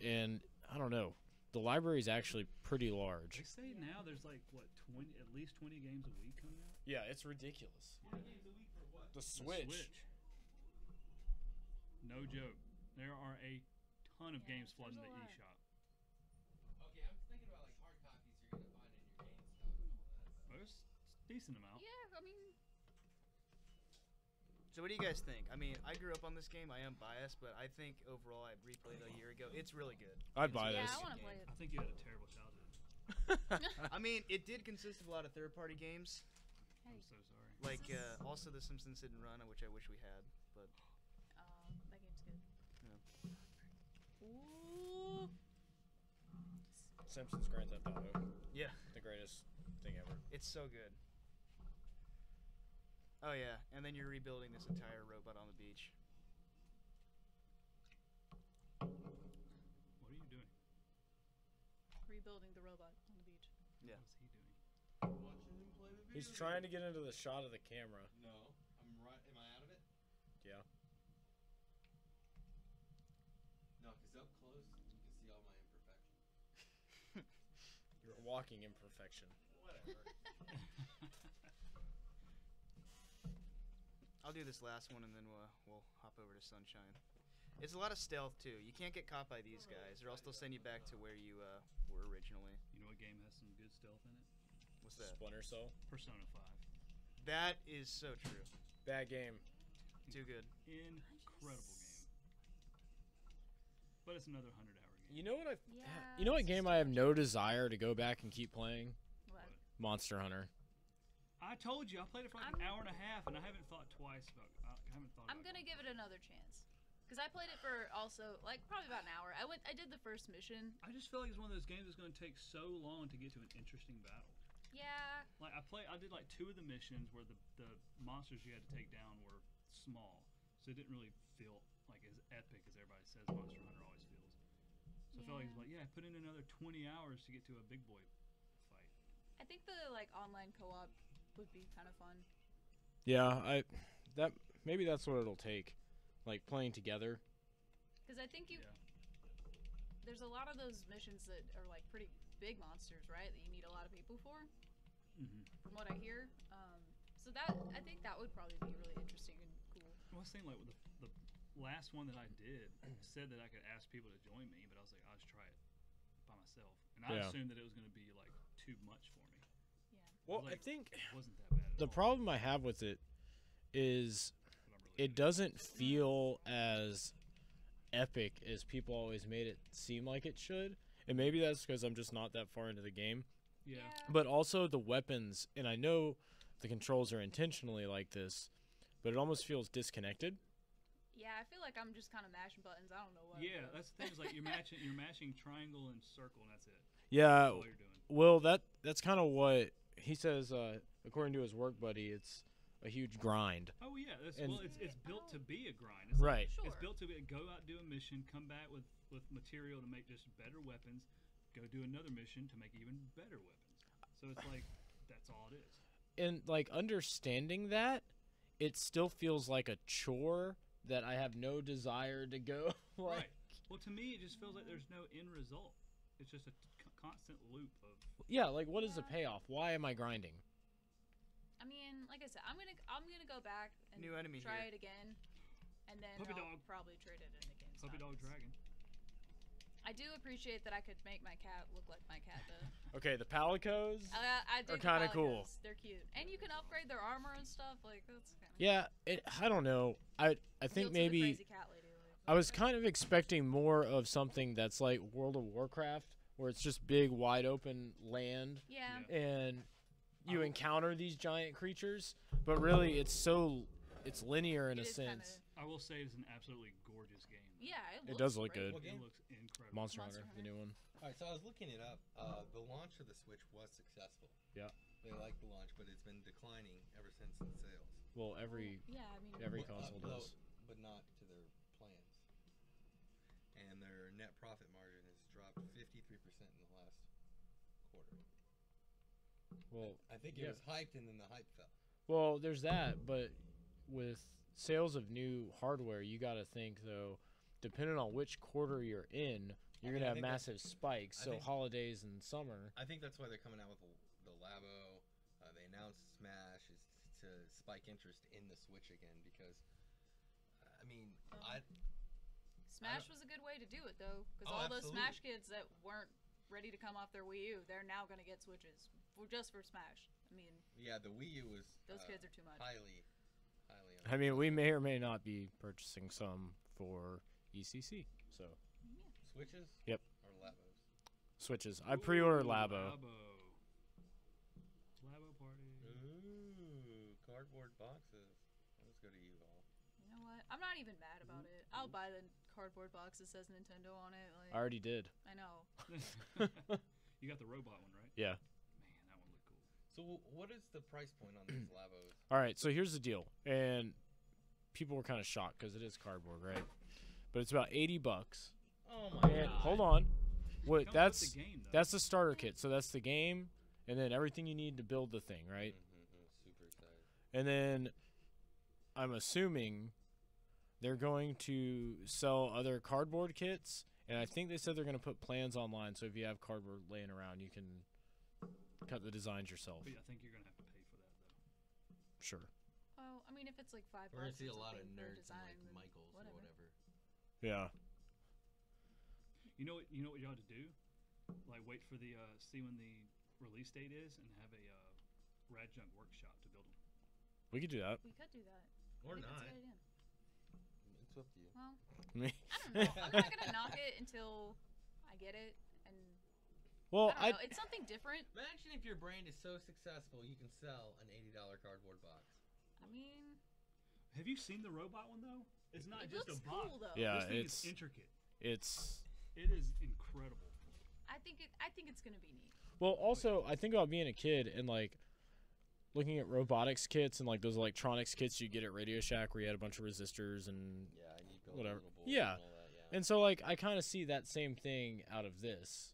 and I don't know, the library is actually pretty large. They say now there's like what 20, at least 20 games a week coming out. Yeah, it's ridiculous. 20 games a week for what? The The Switch. No joke. There are a ton of Yeah, games flooding the there's a lot. eShop. Okay, I'm thinking about like hard copies you're gonna find in your GameStop and all that. Well, it's a decent amount. Yeah, I mean, So what do you guys think? I mean, I grew up on this game. I am biased, but I think overall I replayed it a year ago. It's really good. I'd buy yeah, this. I want to play it. I think you had a terrible childhood. I mean, it did consist of a lot of third-party games, Hey, I'm so sorry. like also The Simpsons Hit and Run, which I wish we had. But that game's good. Yeah. Ooh. Simpsons Grand Theft Auto, yeah, the greatest thing ever. it's so good. Oh yeah, and then you're rebuilding this entire robot on the beach. What are you doing? Rebuilding the robot on the beach. Yeah. What's he doing? Watching him play the video. He's trying to get into the shot of the camera. No, I'm right. Am I out of it? Yeah. No, because up close you can see all my imperfections. You're walking imperfection. Whatever. I'll do this last one and then we'll hop over to Sunshine. It's a lot of stealth too. You can't get caught by these guys, or else they'll send you back to where you were originally. You know what game has some good stealth in it? What's that? Splinter Cell. Persona 5. That is so true. Bad game. Too good. Incredible game. But it's another 100-hour game. You know what Yeah. You know what it's game just I have no desire to go back and keep playing? What? Monster Hunter. I told you, I played it for like an hour and a half, and I haven't thought twice about. I haven't thought. I'm gonna give it another chance, cause I played it for also like probably about an hour. I did the first mission. I just feel like it's one of those games that's going to take so long to get to an interesting battle. Yeah. Like I did like 2 of the missions where the monsters you had to take down were small, so it didn't really feel like as epic as everybody says Monster Hunter always feels. So I felt like it's like, yeah, put in another 20 hours to get to a big boy fight. I think the like online co-op would be kind of fun. Yeah, maybe that's what it'll take, like playing together. Cause I think Yeah. there's a lot of those missions that are like pretty big monsters, right? That you need a lot of people for, Mm-hmm. from what I hear. So that I think that would probably be really interesting and cool. Well, I was thinking like with the last one that I did said that I could ask people to join me, but I was like, I'll just try it by myself, and I Yeah. assumed that it was going to be like too much for me. Yeah. Well, I Like, think It wasn't that bad. At the all, problem I have with it is but I'm really it good at doesn't feel as epic as people always made it seem like it should. And maybe that's because I'm just not that far into the game. Yeah. But also the weapons, and I know the controls are intentionally like this, but it almost feels disconnected. Yeah, I feel like I'm just kind of mashing buttons. I don't know what. Yeah, that's the thing. Is like you're mashing triangle and circle, and that's it. Yeah, That's all you're doing. well, that's kind of what he says. According to his work buddy, it's a huge grind. Oh yeah, And- it's built to be a grind. It's Right. Sure. It's built to be go out, do a mission, come back with material to make just better weapons, go do another mission to make even better weapons. So it's like that's all it is. And like understanding that, it still feels like a chore that I have no desire to go. like, Right. Well, to me, it just feels like there's no end result. It's just a constant loop of. yeah, like what is the Yeah. payoff? Why am I grinding? I mean, like I said, I'm gonna go back and New enemy try here. it again, and then Puppy I'll dog. probably trade it in again. Puppy Dog Dragon. I do appreciate that I could make my cat look like my cat though. Okay, the Palicos. I dig Are the kinda cool. Palicos. They're cute, and you can upgrade their armor and stuff. Like that's kind of Yeah, I don't know. I think maybe crazy cat lady. Like, I was kind of expecting more of something that's like World of Warcraft, where it's just big, wide open land, yeah. Yeah. and you encounter these giant creatures. But really, it's linear in It a is kinda- sense. I will say it's an absolutely gorgeous game. Yeah, It looks does look great. good. What It game? looks incredible. Monster Monster Hunter, the Hunter. new one. Alright, so I was looking it up. The launch of the Switch was successful. Yeah. They liked the launch, but it's been declining ever since in sales. Well, every Yeah, I mean, every Well, console no, does. but not to their plans. And their net profit margin has dropped 53% in the last quarter. Well, I think it yeah. was hyped and then the hype fell. Well, there's that, but with sales of new hardware, you got to think though, depending on which quarter you're in, you're I gonna have think that- massive spikes. I So think- holidays and summer. I think that's why they're coming out with the Labo. They announced Smash is to spike interest in the Switch again because, I mean, Smash was a good way to do it though, because Oh, all those absolutely. Smash kids that weren't ready to come off their Wii U, they're now gonna get Switches just for Smash. I mean, yeah, the Wii U was those kids are too much. highly. I mean, we may or may not be purchasing some for ECC. So Switches. Yep. Or Labos. Switches. I pre-ordered Ooh, Labo. Labo party. Ooh, cardboard boxes. Let's go to U-Haul. You know what? I'm not even mad about it. I'll buy the cardboard box that says Nintendo on it. Like, I already did. I know. You got the robot one, right? Yeah. Man, that one looked cool. So what is the price point on these Labos? All right, so here's the deal, and people were kind of shocked because it is cardboard, right? But it's about $80. Oh my And god. hold on, what? Comes with That's the game, though. that's the starter kit. So that's the game, and then everything you need to build the thing, right? Super excited. And then I'm assuming they're going to sell other cardboard kits, and I think they said they're going to put plans online. So if you have cardboard laying around, you can cut the designs yourself. But yeah, I think you're gonna have to pay for that though. Sure. Well, I mean, if it's like $5 We're gonna or see a lot of something for nerds in design, like then Michaels whatever. or whatever. Yeah. You know what you ought to do? Like wait for the see when the release date is and have a Rad Junk workshop to build them. We could do that. We could do that. Or I think not. That's a good idea. It's up to you. Well, I don't know. I'm not gonna knock it until I get it, and Well, I don't know. It's something different. Imagine if your brand is so successful you can sell an $80 cardboard box. I mean, Have you seen the robot one though? It's not it just looks a box. cool though. Yeah, This thing it's- is intricate. it's It is incredible. I think it's gonna be neat. well. Also, I think about being a kid and like looking at robotics kits and like those electronics kits you get at Radio Shack where you had a bunch of resistors and Yeah, and you build Whatever. little boards Yeah. and all that, yeah. and so like I kind of see that same thing out of this.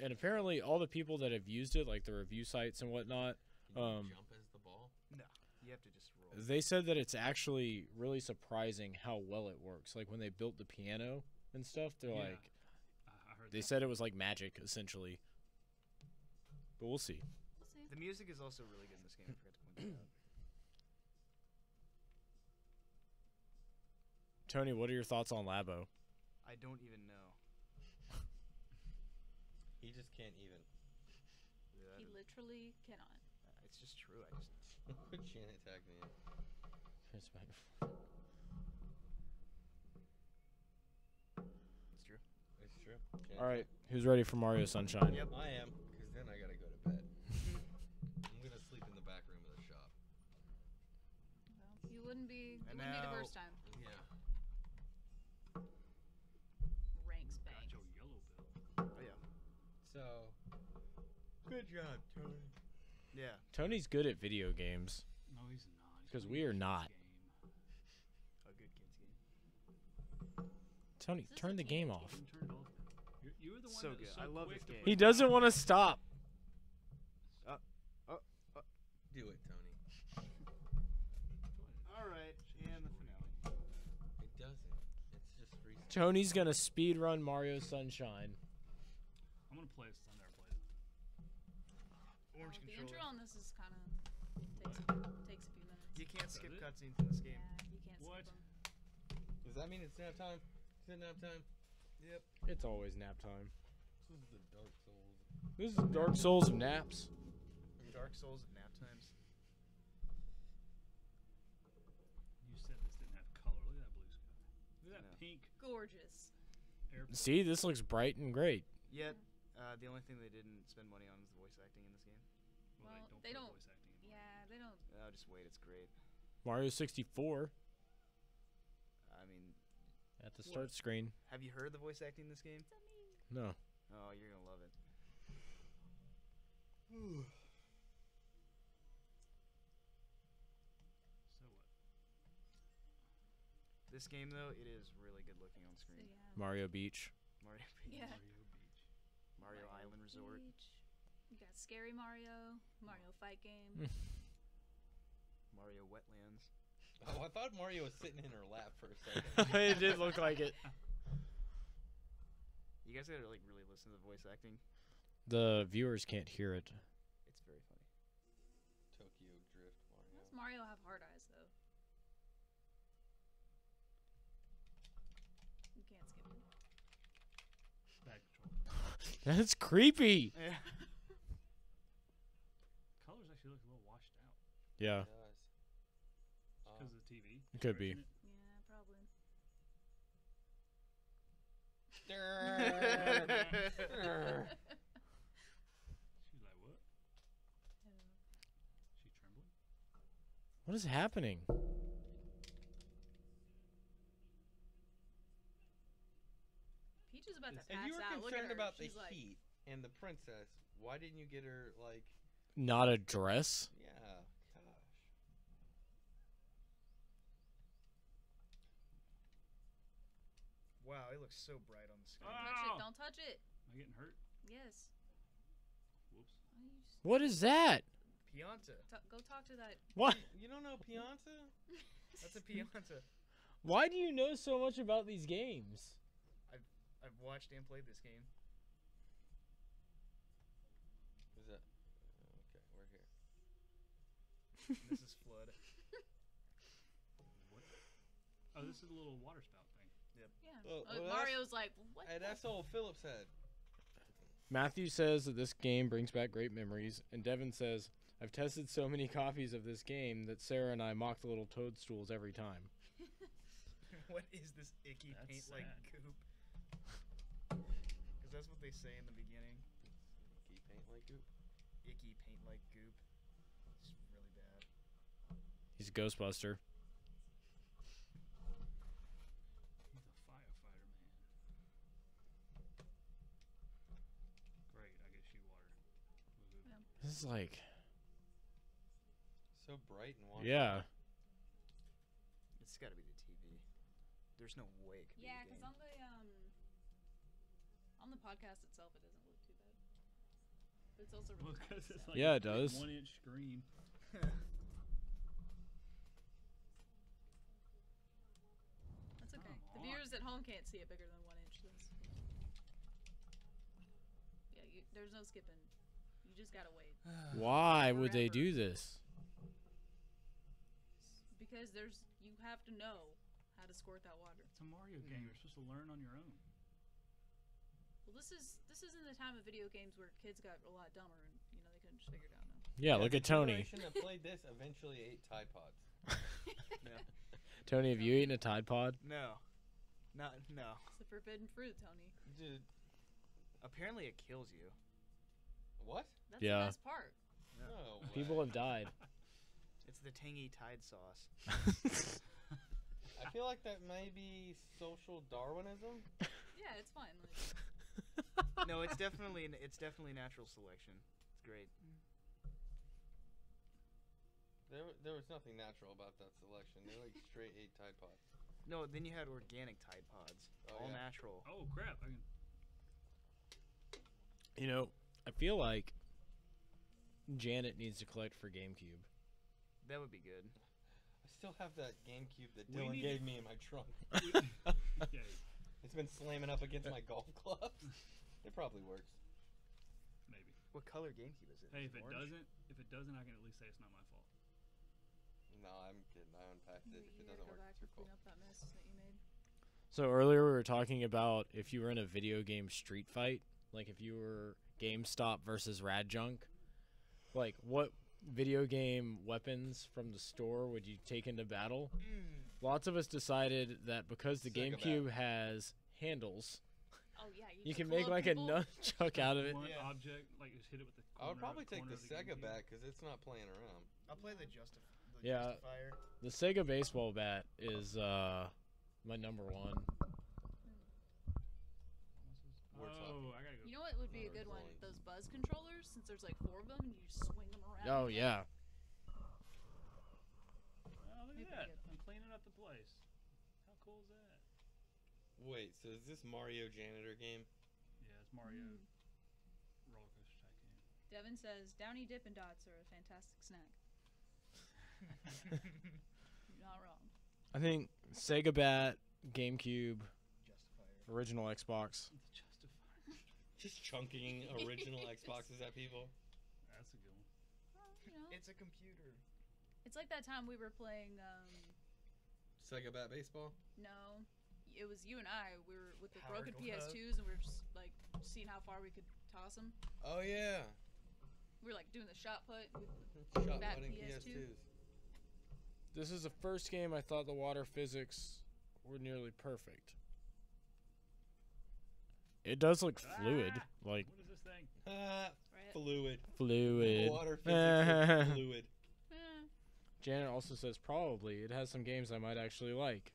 And apparently, all the people that have used it, like the review sites and whatnot, Can you um, jump as the ball? No, you have to just roll. they said that it's actually really surprising how well it works. Like when they built the piano and stuff, they're Yeah. like, I heard they that. said it was like magic essentially. But we'll see. We'll see. The music is also really good in this game. I forgot to point that out. Tony, what are your thoughts on Labo? I don't even know. He just can't even. Yeah, I He don't- literally cannot. it's just true. I just Janet tagged me in. It's back. it's true. It's true. Janet All right, who's ready for Mario Sunshine? Yep. I am, because then I gotta go to bed. I'm gonna sleep in the back room of the shop. Well, you wouldn't be. And It wouldn't be the now- first time. Yeah. Ranks Got bang. your yellow bill. Oh yeah. So, good job, Tony. Yeah. Tony's good at video games. No, he's not. He's 'Cause playing we a are kid's not. game. A good kids game. Tony, Is this turn a the game teenage off. You can turn it off now. You were the one So that was good. so I love quick this to game. put He it doesn't on. want to stop. Do it, Tony. All right. And the finale. It doesn't. It's just free. Tony's gonna speed run Mario Sunshine. I'm gonna play it since I've never played it. Orange The controller. intro on this is kind of takes a few minutes. You can't skip it? cutscenes in this game. Yeah, you can't What? skip them. Does that mean it's nap time? Is it nap time? Yep. It's always nap time. This is the Dark Souls. This is Dark Souls of naps. Dark Souls at nap times. You said this didn't have color. Look at that blue sky. Look at that No. pink Gorgeous. airport. See, this looks bright and great. Yet, the only thing they didn't spend money on is the voice acting in this game. Well, Well, they they don't don't- put voice acting in. Yeah, they don't. Oh, just wait. It's great. Mario 64 I mean, at the start screen. have you heard the voice acting in this game? No. Oh, you're gonna love it. So what? This game, though, it is really good looking on So, screen. yeah. Mario Beach. Mario, Yeah. Mario Beach. Mario Island Resort. Beach. You got Scary Mario, Mario Fight Game. Mario Wetlands. Oh, I thought Mario was sitting in her lap for a second. It did look like it. You guys gotta like really listen to the voice acting. The viewers can't hear it. It's very funny. Tokyo Drift Mario. Does Mario have hard eyes though? You can't skip it. Bad control. That's creepy. Yeah. Colors actually look a little washed out. Yeah, It does. Because of the TV. it could be. Stretching it. Yeah, probably. She's like, what? Yeah. She trembling? What is happening? Peach is about to If pass you were out. Look at concerned her. about the She's like, heat and the princess, why didn't you get her like? Not a dress? Yeah, gosh. Wow, it looks so bright on the screen. touch it. Ow! Don't touch it. Am I getting hurt? Yes. Whoops. Why don't you just What is that? Pianta. go talk to that. What? You don't know Pianta? That's a Pianta. Why do you know so much about these games? I've watched and played this game. Is that? Okay, we're here. This is Flood. What? Oh, this is a little water spout thing. Yeah. Well, that's- Mario's like, what? Hey, that's all Philip said. Matthew says that this game brings back great memories, and Devin says, I've tested so many copies of this game that Sarah and I mock the little toadstools every time. What is this icky That's paint-like sad. goop? Because that's what they say in the beginning. Key paint like goop. Icky paint-like goop. It's really bad. He's a Ghostbuster. He's a firefighter, man. Great, I get shoe water. Woohoo. This is like, So bright and wonderful. yeah. It's got to be the TV. There's no way it could Yeah, be because the game. on the podcast itself, it doesn't look too bad. But it's also Well, really 'cause tiny, it's so- like Yeah, it a does. 1-inch screen. That's okay. Come The on. viewers at home can't see it bigger than 1 inch. Yeah, there's no skipping. You just gotta wait. Why would they Forever. do this? Because you have to know how to squirt that water. It's a Mario game. You're supposed to learn on your own. Well, this is in the time of video games where kids got a lot dumber and they couldn't just figure it out now. Yeah, look the at Tony. generation that played this eventually ate Tide Pods. Tony, have you eaten a Tide Pod? No. No. It's the forbidden fruit, Tony. Dude, Apparently it kills you. what? That's Yeah. the best part. No. People way. have died. It's the tangy Tide sauce. I feel like that may be social Darwinism. Yeah, it's fine. No, it's definitely natural selection. It's great. There was nothing natural about that selection. They like straight ate Tide Pods. No, then you had organic Tide Pods, Oh, all yeah. natural. Oh crap! I can. I feel like Janet needs to collect for GameCube. That would be good. I still have that GameCube that We Dylan need gave to- me in my trunk. Yeah, It's been slamming up against my golf clubs. It probably works. maybe. What color GameCube is it? Hey, if it Orange? doesn't, I can at least say it's not my fault. No, I'm kidding. I unpacked it. If You it gotta doesn't go work, back it's and your clean fault. up that mess that you made. So earlier we were talking about if you were in a video game street fight, like if you were GameStop versus Rad Junk, like what video game weapons from the store would you take into battle? Lots of us decided that because the Sega GameCube has handles, Oh yeah, you just can make club like people. a nunchuck out of it. One Yeah. object, like just hit it with the. I would corner- probably take corner the of Sega GameCube. back because it's not playing around. I'll play the Yeah. Justifier. The Sega baseball bat is my number one. Warthog. Oh, I gotta go. You know what would be a Or good one? drawings. Those buzz controllers, since there's like 4 of them, and you just swing them around. Oh yeah. Oh, look Be at pretty that! good. I'm cleaning up the place. How cool is that? Wait, so is this Mario janitor game? Yeah, it's Mario Mm. Roller Coaster Tycoon. Devin says Downy Dippin' Dots are a fantastic snack. You're not wrong. I think Sega Bat, GameCube, Justifier. original Xbox. The Justifier. Just chunking original Xboxes at people. That's a good one. Well, you know, It's a computer. it's like that time we were playing. Sega Bat Baseball. No, it was you and I. We were with the Power broken glove. PS2s, and we were just like seeing how far we could toss them. Oh yeah. We were like doing the shot put. Shot Bat putting PS2. PS2s. This is the first game I thought the water physics were nearly perfect. It does look fluid, Ah! like What is this thing? Ah, Right? fluid. fluid. Water physics are fluid. Eh, Janet also says probably it has some games I might actually like,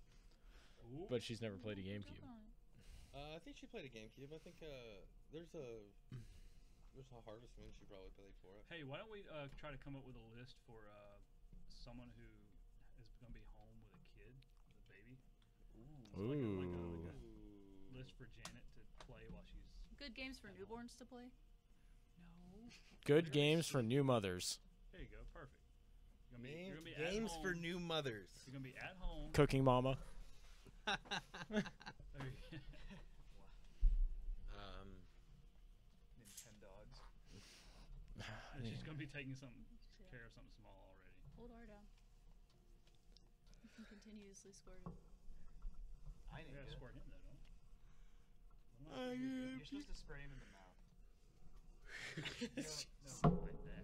Ooh. but she's never played a jump GameCube. on it. I think she played a GameCube. I think there's a Harvest Moon she probably played for it. Hey, why don't we try to come up with a list for someone who is going to be home with a kid, with a baby? So like Ooh. a list for Janet to play while she's. Good games for newborns to play. No. Good games for new mothers. There you go. Perfect. You're gonna be at Games for home. new mothers. You're gonna be at home. Cooking Mama. There you- Nintendogs. and she's gonna be taking care of something small already. Hold R down. You can continuously squirt it. I You need gotta it. squirt him though, don't you? You're supposed to spray him in the mouth. No. Right there.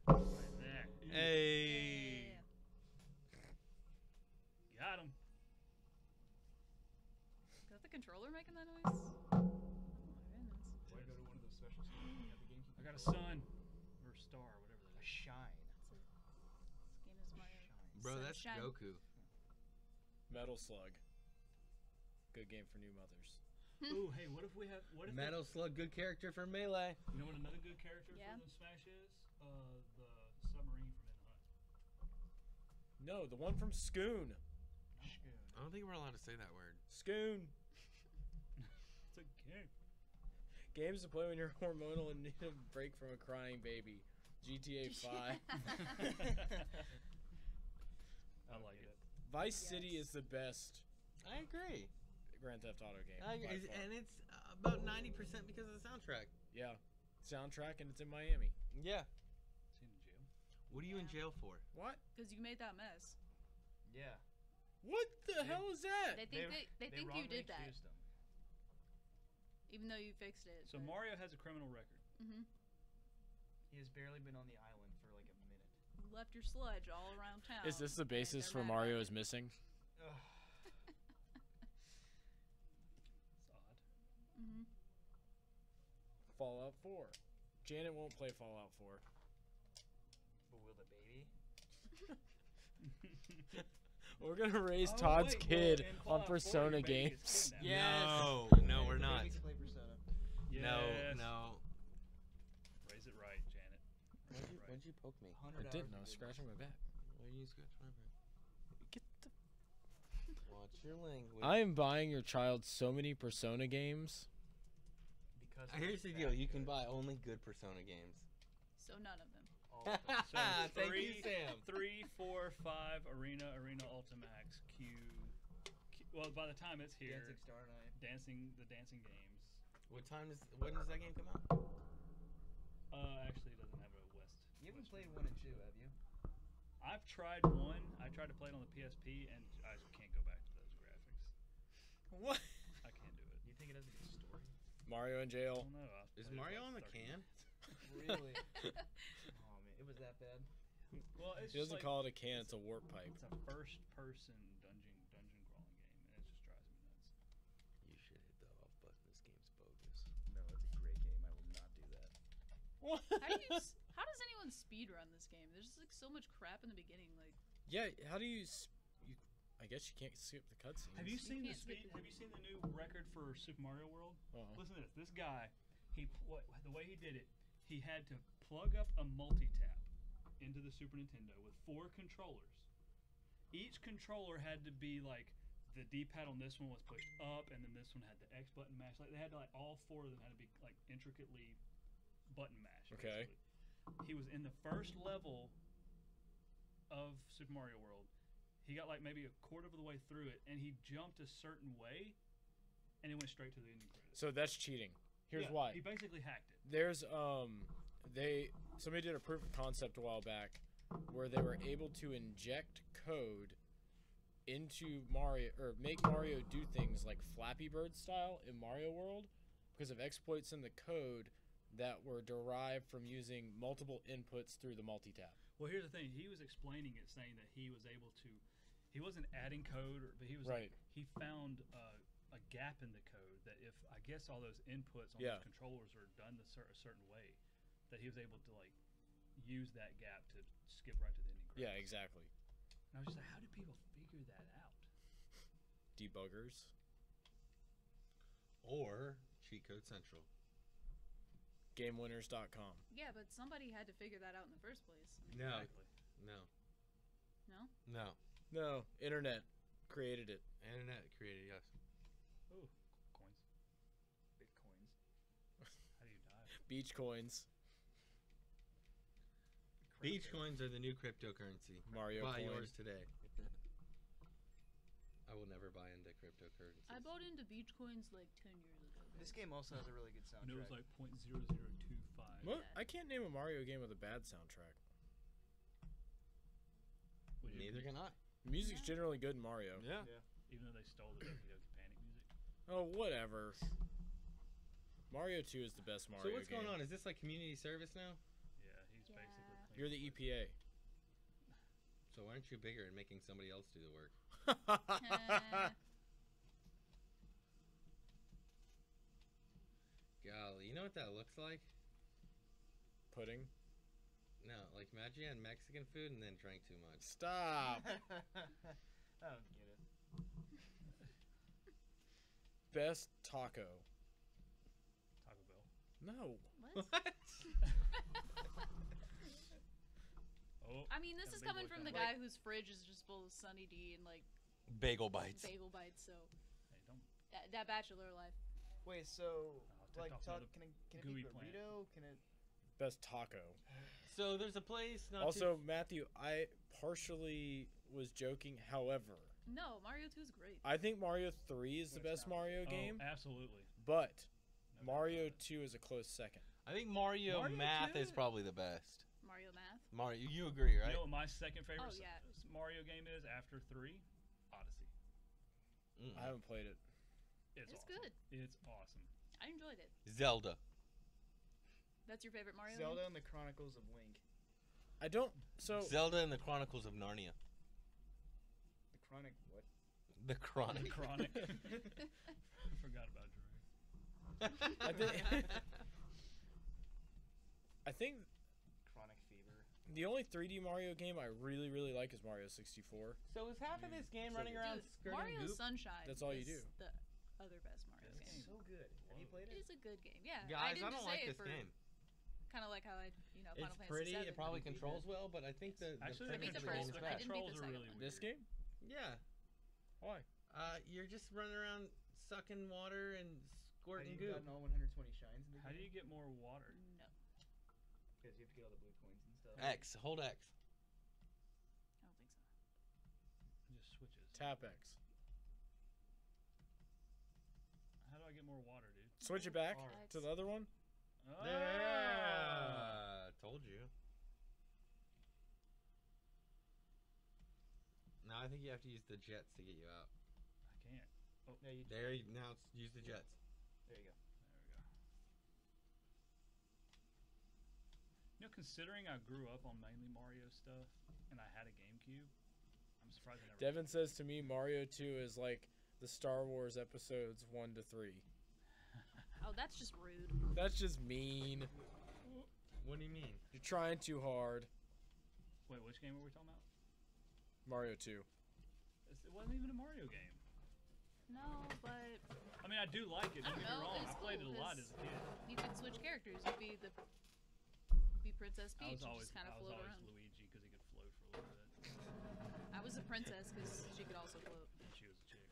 Right there. Hey. Got him. Is that the controller making that noise? Oh my goodness. Want to go to one of those special stores at the GameCube? I got a sun or star, whatever that A is. shine. That's it. This game is Mario. Shine. Bro, that's Sunshine. Goku. Metal Slug. Good game for new mothers. Ooh, hey, what if we have Metal Slug, good character for Melee. You know what another good character Yeah. for the Smash is? The submarine from In the Hunt. No, the one from Scoon. Shoon. I don't think we're allowed to say that word. Scoon. It's a game. Games to play when you're hormonal and need a break from a crying baby. GTA 5. I like it. Vice City Yes. is the best I agree. Grand Theft Auto game. I by agree. far. And it's about 90% because of the soundtrack. Yeah. Soundtrack and it's in Miami. Yeah. Is he in jail? What are you in Yeah. jail for? What? Because you made that mess. Yeah. What the hell is that? They think they think you wrongly did that, accused him. even though you fixed it. So Mario has a criminal record. Mm-hmm. He has barely been on the island for like a minute. You left your sludge all around town. Is this the and basis they're for mad Mario about is missing? Ugh. It's odd. it. Mhm. Fallout 4. Janet won't play Fallout 4. But will the baby? We're gonna raise Oh, Todd's wait, kid well, in on Fallout 4, Persona your baby games. gets kidnapped. Yes. No, we're The not. baby can play Persona. Yes. No. Raise it right, Janet. Raise it right. Why'd you poke me? 100 I didn't. hours I was of scratching my back. Why are you scratching my back? Get the. Watch your language. I am buying your child so many Persona games. Because Here's the it's deal. that You can good. buy only good Persona games. So none of them. All of them. So Thank you, Sam. 3, 4, 5, Arena Ultimax, Q. Well, by the time it's here, Dancing Star Night. the dancing games. When does that game come out? Actually, it doesn't have a West. You haven't West played version. 1 and 2, have you? I've tried one. I tried to play it on the PSP, and I just can't go back to those graphics. What? I can't do it. Do you think it has a good story? Mario in I jail. don't know. I've Is played it Mario about on the 30 can? Really? Oh man, it was that bad. Well, it's He just doesn't like, call it a can, it's a warp pipe. it's a first-person dungeon crawling game, and it just drives me nuts. You should hit the off button. This game's bogus. No, it's a great game. I will not do that. What? How does anyone speed run this game? There's just like so much crap in the beginning. Like Yeah, how do you, I guess you can't skip the cutscenes. Have you seen the can't skip speed? it. Have you seen the new record for Super Mario World? Uh-huh. Listen to this. This guy, the way he did it, he had to plug up a multi-tap into the Super Nintendo with 4 controllers. Each controller had to be like the D-pad on this one was pushed up, and then this one had the X button mashed. Like they had to, like all 4 of them had to be like intricately button mashed. Okay. basically. He was in the first level of Super Mario World, he got like maybe a quarter of the way through it, and he jumped a certain way, and it went straight to the ending credits. So that's cheating. Here's Yeah, why. he basically hacked it. There's somebody did a proof of concept a while back where they were able to inject code into Mario or make Mario do things like Flappy Bird style in Mario World because of exploits in the code that were derived from using multiple inputs through the multi-tap. Well, here's the thing. He was explaining it, saying that he was able to. He wasn't adding code, but he was Right. he found a gap in the code that if I guess all those inputs on Yeah. those controllers are done a certain way, that he was able to like use that gap to skip right to the ending credits. Yeah, exactly. And I was just like, how do people figure that out? Debuggers. Or Cheat Code Central. GameWinners.com. Yeah, but somebody had to figure that out in the first place. I mean, No. Exactly. No. no? No. No, internet created it. Internet created, yes. Ooh, coins. Bitcoins. How do you die? Beach coins. Beach coins are the new cryptocurrency. Mario Buy coin. yours today. I will never buy into cryptocurrencies. I bought into beach coins like 10 years ago. This game also has a really good And it was soundtrack. like .0025. What? I can't name a Mario game with a bad soundtrack. Would you- Neither can I. Music's Yeah. generally good in Mario. Yeah. Even though they stole the Doki Doki Panic music. Oh, whatever. Mario 2 is the best Mario So what's game. going on? Is this like community service now? Yeah, he's Yeah. basically. cleaning You're the slate. EPA. So why aren't you bigger and making somebody else do the work? Golly, you know what that looks like? Pudding. No, like imagine you had Mexican food and then drank too much. Stop. I don't get it. Best taco. Taco Bell. No. What? Oh. I mean, this got a is big coming boy from the coming. guy whose fridge is just full of Sunny D and like Bagel bites. bagel bites. So Hey, don't. that bachelor life. Wait, so take like, off talk, another can it gooey be plant. burrito? Can it? Best taco. So there's a place not Also, Matthew, I partially was joking. However, No, Mario 2 is great. I think Mario 3 is the When it's best not- Mario Oh, game, absolutely. but No doubt Mario about it. 2 is a close second. I think Mario, Mario Math 2? is probably the best. Mario Math. Mario, you agree, right? You know what my second favorite Oh, yeah. Mario game is after 3? Odyssey. Mm-mm. I haven't played it. It's awesome. good. It's awesome. I enjoyed it. Zelda. That's your favorite Mario Zelda game? and the Chronicles of Link. I don't. So Zelda and the Chronicles of Narnia. The Chronic what? The Chronic. Chronic. I forgot about Drake. I think I think Chronic Fever. the only 3D Mario game I really like is Mario 64. So is half of this game So running good. around Dude, skirting Mario goop? Sunshine. That's all you is do. The other best Mario Yes. game. So good. Have you played It it? is a good game. Yeah. Guys, I didn't don't just like say it this for game. kind of like how I, Final It's Fantasy pretty. 7. It probably Have you beat controls it? well, but I think the Actually, I beat the premise of first game is one. I bad. didn't beat controls the are second really one. This weird. game? Yeah. Why? You're just running around sucking water and Have squirting you goop. gotten all 120 shines in the How do game? you get more water? No. Because you have to get all the blue coins and stuff. X. Hold X. I don't think so. It just switches. Tap X. How do I get more water, dude? Switch it back R. to the other one. Oh. Yeah. Told you. Now I think you have to use the jets to get you out. I can't. No, you. There. Now use the jets. There you go. There we go. You know, considering I grew up on mainly Mario stuff and I had a GameCube, I'm surprised I never. Devin says to me, Mario 2 is like the Star Wars episodes 1 to 3. Oh, that's just rude. That's just mean. What do you mean? You're trying too hard. Wait, which game were we talking about? Mario 2. It wasn't even a Mario game. No, but I mean, I do like it. Don't I get me don't know, wrong. it's I played it cool a lot 'cause as a kid. you could switch characters. You'd be Princess I Peach was and always, just kind I of was float always around. Luigi because he could float for a little bit. I was a princess because she could also float, And she was a chick.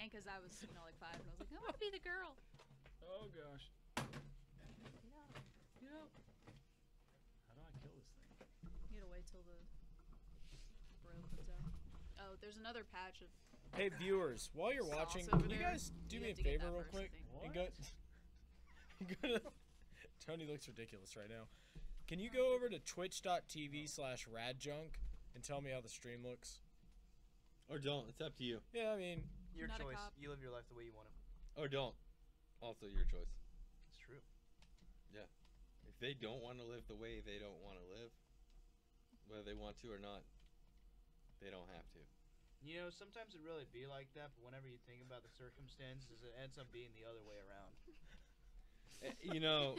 and because I was, 5, and I was like, I want to be the girl. Oh gosh. Get out. Get out. How do I kill this thing? You gotta wait till the there's another patch of. Hey viewers, while you're Sauce watching, over can you there. guys do You me a have to get favor that real first, I quick? think. And go, go to, Tony looks ridiculous right now. Can you go over to twitch.tv/radjunk and tell me how the stream looks? Or don't. It's up to you. Yeah, I mean, Your Not a choice. cop. You live your life the way you want it. Or don't. Also your choice. It's true. If they don't want to live the way they don't want to live, whether they want to or not, they don't have to. You know, sometimes it really be like that, but whenever you think about the circumstances, it ends up being the other way around. You know,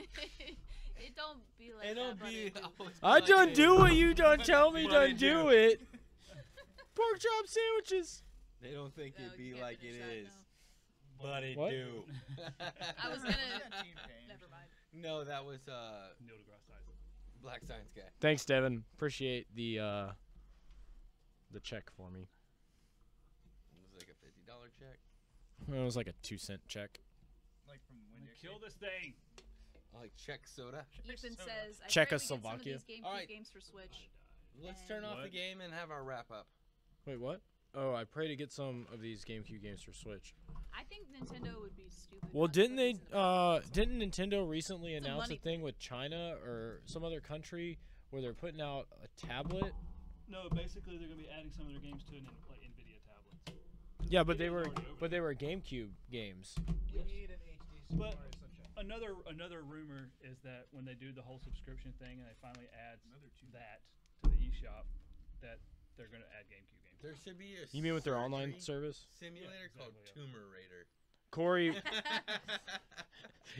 It don't be like it don't that, be. buddy. always be I like done it do is. what you done tell me But done I do do. it. Pork chop sandwiches. They don't think No, it'd you be can't like finish it that, is, no. but it What? do. I was gonna. Team pain. Never mind. No, that was Neil deGrasse Tyson. Black Science guy. Thanks, Devin. Appreciate the check for me. It was like a $50 check. It was like a 2-cent check. Like from I'm gonna kill this thing. I like check soda. Ethan says, I pray we get Czechoslovakia. some of these GameCube Alright. games for Switch. Let's turn off the What? game and have our wrap up. Wait, what? Oh, I pray to get some of these GameCube games for Switch. I think Nintendo would be stupid. Well, not to didn't put they? these in the Didn't Nintendo recently It's a announce a money thing with China or some other country where they're putting out a tablet? No, basically they're gonna be adding some of their games to like Nvidia tablets. Yeah, but they Nvidia's were already over but they were GameCube games. We need an HD But- Mario Sunshine. Another rumor is that when they do the whole subscription thing and they finally add that to the eShop, that they're gonna add GameCube games. There should be a. You mean with their online surgery service? simulator Yeah, called exactly, Tumor Raider? Corey,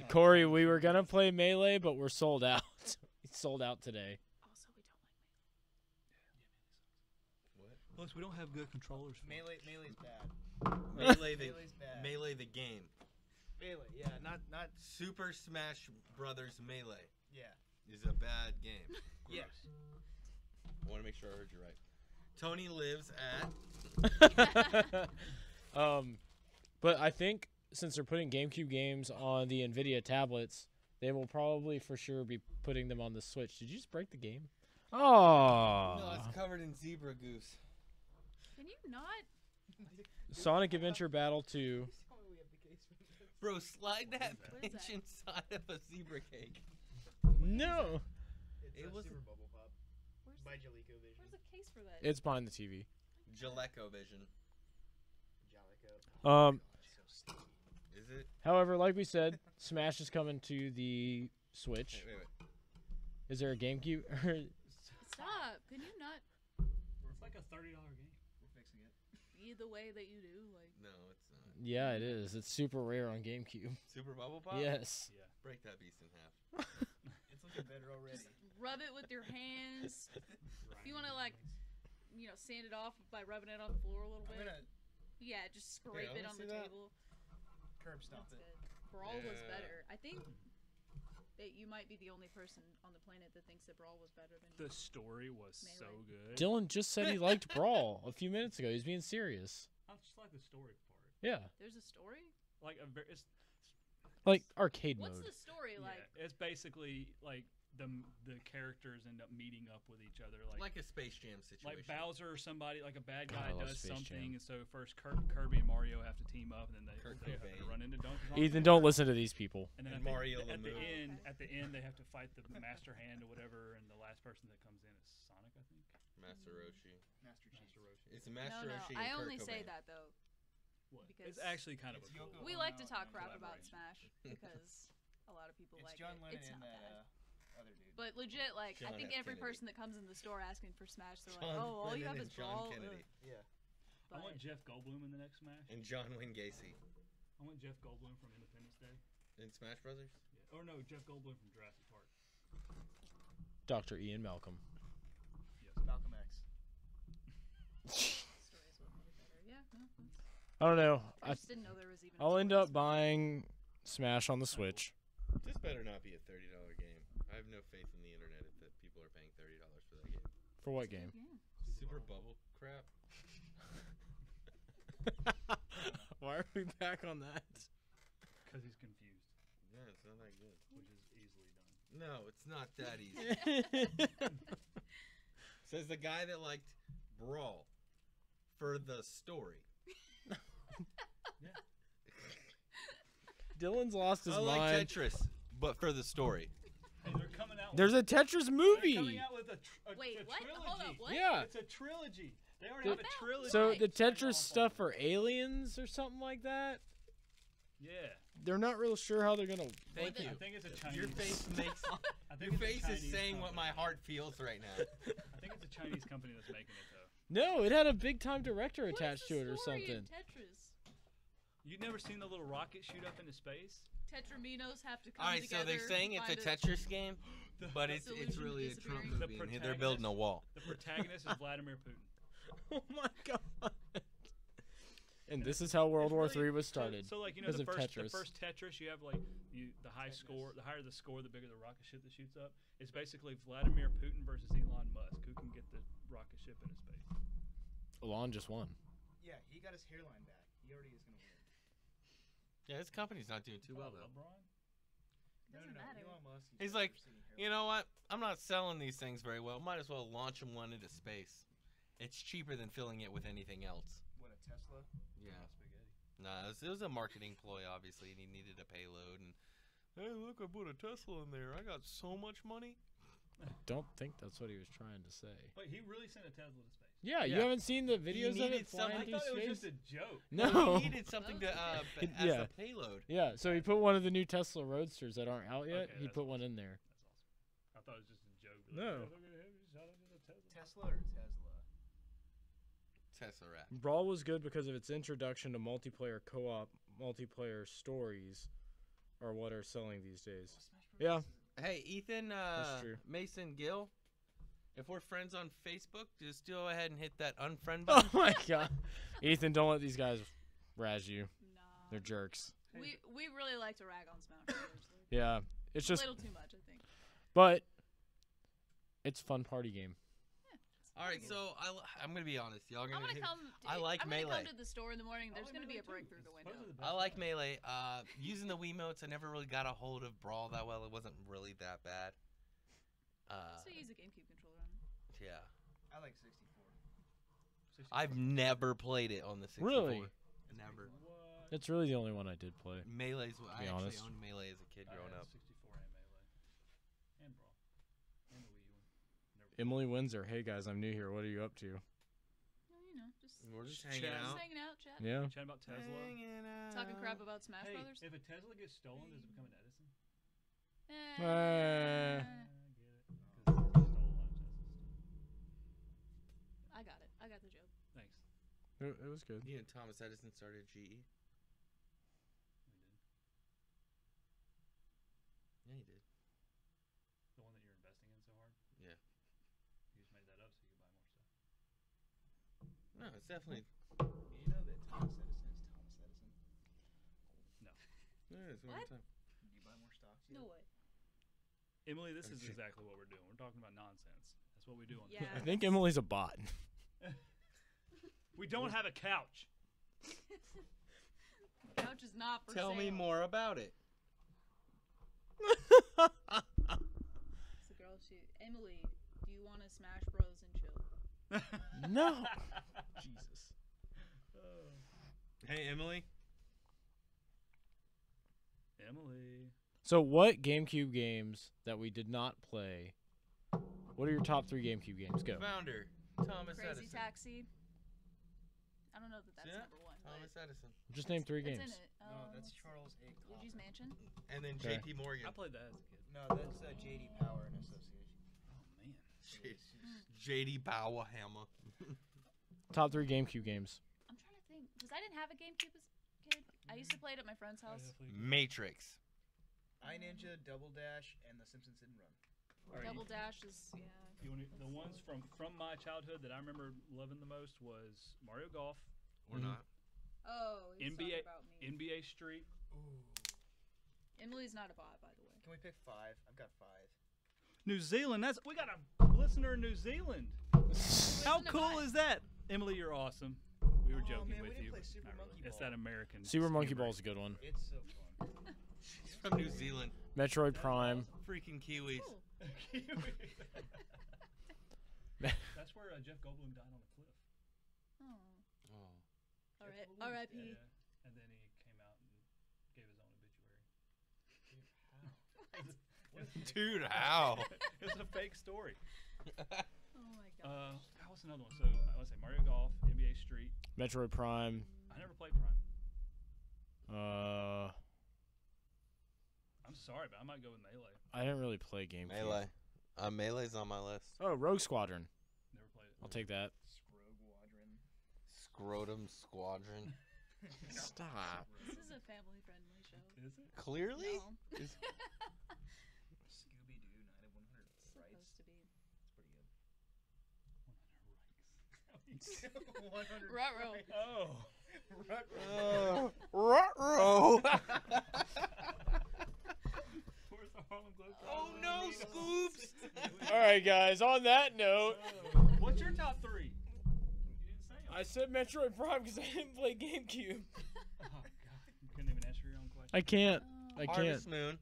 Corey, we were gonna play Melee, but we're sold out. It's sold out today. Also, we don't like What? Plus, we don't have good controllers. Melee's bad. Melee the Melee's bad. Melee the game. Melee, yeah, not Super Smash Brothers Melee yeah. is a bad game. Yes. I want to make sure I heard you right. Tony lives at. But I think since they're putting GameCube games on the Nvidia tablets, they will probably for sure be putting them on the Switch. Did you just break the game? Oh, No, it's covered in zebra goose. Can you not? Sonic Adventure Battle 2. Bro, slide that What is pinch that? inside of a zebra cake. No, It's It a was- Super Bubble Pop Where's by the, JalecoVision. where's the case for that? it's behind the TV. Jaleco-Vision. Jaleco. Um, So sticky. Is it? However, like we said, Smash is coming to the Switch. Wait. Is there a GameCube? Stop! Can you not It's like a $30 game. We're fixing it. be the way that you do? Like, No, it's not. Yeah, it is. It's super rare on GameCube. Super Bubble Pop? Yes. Yeah. Break that beast in half. It's looking better already. just rub it with your hands. If you want to, like, sand it off by rubbing it on the floor a little I'm bit. gonna Yeah, just scrape let it me on see the that. table. curb stomp That's it. good. Brawl was Yeah. better. I think that you might be the only person on the planet that thinks that Brawl was better than. The story was so Melee. good. Dylan just said he liked Brawl a few minutes ago. He's being serious. I just like the story part. Yeah, There's a story. Like it's like arcade What's mode. the story like? yeah, it's basically like the characters end up meeting up with each other, Like a Space Jam situation. like Bowser or somebody, like a bad God, guy I love does Space something, Jam. and so first Kirby and Mario have to team up, and then they Kurt have to Cobain. run into Donkey Kong. Ethan, don't listen to these people. And then And at Mario the, at the Lamoon. end, Okay. at the end, they have to fight the Master Hand or whatever, and the last person that comes in is Sonic, I think. Master Roshi. Master Chief. Master Roshi. It's Master No, Roshi I and only Kurt say Cobain. that though. What? Because It's actually kind of it's a cool. Yoko We Ono like to talk and crap about collaboration. Smash because a lot of people It's like John it. Lennon It's and not that bad. other dude. But legit, like, I John think F. every Kennedy. person that comes in the store asking for Smash, they're John like, oh, all you Lennon have and is John Brawl. Kennedy. Yeah. I But want Jeff Goldblum in the next Smash. And John Wayne Gacy. I want Jeff Goldblum from Independence Day. In Smash Brothers? Yeah. Or no, Jeff Goldblum from Jurassic Park. Dr. Ian Malcolm. Yes. Malcolm X. stories would be better. Yeah, no, I don't know. I just didn't know there was even. a I'll end story up buying Smash on the Switch. This better not be a $30 game. I have no faith in the internet that people are paying $30 for that game. For what game? Yeah. Super Bubble crap? Why are we back on that? Because he's confused, Yeah, it's not that good. which is easily done. No, it's not that easy. Says the guy that liked Brawl for the story. Dylan's lost his I like mind. Tetris, but for the story. Hey, they're coming out. There's a Tetris They're movie. coming out with Wait, a what? trilogy. Hold up, what? Yeah. It's a trilogy. They already The- have a trilogy. So Right. the Tetris stuff for aliens or something like that. Yeah. They're not real sure how they're gonna. Thank the- you. I think it's a Chinese. Your face makes. I think Your it's a face is Chinese saying what company. my heart feels right now. I think it's a Chinese company that's making it though. No, it had a big time director What is attached the to it or story in something. Tetris? You've never seen the little rocket shoot up into space? Tetraminos have to come All right, so together. they're saying to it's a find Tetris game, but it's solution to really a Trump disappearing. movie, The and they're building a protagonist- wall. The protagonist is Vladimir Putin. Oh my god. And this is how World It's War really- III was started. So like, you know, because the of first Tetris. Tetris, you have like the higher the score, the bigger the rocket ship that shoots up. It's basically Vladimir Putin versus Elon Musk. Who can get the rocket ship into space? Elon just won. Yeah, he got his hairline back. He already is gonna win. Yeah, his company's not doing too well though. LeBron? Doesn't matter. Elon Musk, He's got like, receding You hairline. know what? I'm not selling these things very well. Might as well launch them one into space. It's cheaper than filling it with anything else. What, a Tesla? Yeah. Spaghetti. Nah, it was a marketing ploy, obviously, and he needed a payload. And hey, look, I put a Tesla in there. I got so much money. Don't think that's what he was trying to say. Wait, he really sent a Tesla to space. Yeah, you Yeah. haven't seen the videos of needed it flying I through thought it was space? just a joke. No. He needed something to It- as yeah. a payload. Yeah, so he put one of the new Tesla Roadsters that aren't out yet. Okay, he that's put one in there. That's awesome. I thought it was just a joke. No. Like, "Oh, look at him, he shot into the Tesla." Tesla or Tesla? Tesseract. Brawl was good because of its introduction to multiplayer co-op, multiplayer stories, are what are selling these days. Yeah. Hey, Ethan, That's true. Mason Gill, if we're friends on Facebook, just go ahead and hit that unfriend Oh button. my god, Ethan, don't let these guys razz you. Nah. They're jerks. We really like to rag on Smash Brothers. Like, Yeah, it's a just, little too much, I think. but it's a fun party game. All right, so I'm gonna be honest. Y'all I'm gonna. gonna hit- come. I like I'm gonna Melee. come to the store in the morning. There's like gonna be a Melee break too. through the It's window. supposedly the I best like one. Melee. Using the Wiimotes, I never really got a hold of Brawl that well. It wasn't really that bad. So use a GameCube controller on it. Yeah. I like 64. I've never played it on the 64. Really? Never. What? It's really the only one I did play. Melee's what I Be actually honest. owned Melee as a kid I growing had up. 64 and Melee. And Brawl. And the Wii U one. Never Emily Windsor, hey guys, I'm new here. What are you up to? Well, you know, just We're just Chat. hanging just out. hanging out, chat, Yeah. Chat about Tesla. talking crap about Smash Hey, Brothers. if a Tesla gets stolen, does it become an Edison? Eh. I get it. 'Cause he stole a lot of Teslas. I got it. I got the joke. Thanks. It was good. You know, Thomas Edison started GE. We did. Yeah, he did. The one that you're investing in so hard? Yeah. You just made that up so you could buy more stuff. No, it's definitely. You know that Thomas Edison is Thomas Edison? Yeah, it's one What? time. Did you buy more stocks? No way. Emily, this is Okay. exactly what we're doing. We're talking about nonsense. That's what we do on Yeah. I think Emily's a bot. We don't have a couch. Couch is not for Tell sale. me more about it. So, girl, Emily, do you want to Smash Bros and chill? No. Jesus. Hey, Emily. Emily. So, what GameCube games that we did not play? What are your top 3 GameCube games? Go. Founder. Thomas Crazy Edison. Taxi. I don't know that that's Yeah, number one. Thomas but Edison. Just name 3 it's games. in it. No, that's let's see. Charles A. Luigi's Clover. Mansion. And then Okay. JP Morgan. I played that as a kid. No, that's J.D. Power and Association. Oh, man. JD Powerhammer. Top 3 GameCube games. I'm trying to think because I didn't have a GameCube as a kid. I used to play it at my friend's house. Matrix. iNinja, Double Dash, and The Simpsons Hit and Run. Alright, Double Dash is yeah. You wanna, the ones from my childhood that I remember loving the most was Mario Golf, Or Mhm. not. Oh, he's NBA talking about me. NBA Street. Ooh. Emily's not a bot, by the way. Can we pick 5? I've got 5. New Zealand. We got a listener in New Zealand. How Listen to cool mine. is that? Emily, you're awesome. We were Oh, joking man, we with didn't you. play Super Not really. Monkey It's Ball. that American. Super Monkey humor. Ball's a good one. It's so fun. She's from New Zealand. Metroid Prime. Freaking Kiwis. Cool. That's where Jeff Goldblum died on a cliff. Oh. All right. R.I.P. Yeah, yeah. And then he came out and gave his own obituary. Dude, how? It was a fake story. Oh my god. What's another one? So let's say Mario Golf, NBA Street. Metroid Prime. I never played Prime. I'm sorry, but I might go with Melee. I didn't really play GameCube. Melee. Melee's on my list. Oh, Rogue Squadron. Never played it. I'll take that. Scrotum Squadron. Stop. This is a family-friendly show. Is it? Clearly? No. Is- Scooby Doo, Night of 100 Frights. Supposed to be. It's pretty good. 100 Ruh-roh. Frights. Oh. Ruh-roh. Where's the Harlem Globetrotters? Oh no, Scoops! All right, guys. On that note, What's your top three? You didn't say 'em. I said Metroid Prime because I didn't play GameCube. Oh God, you couldn't even answer your own question. I can't. Oh. I can't. Harvest Moon.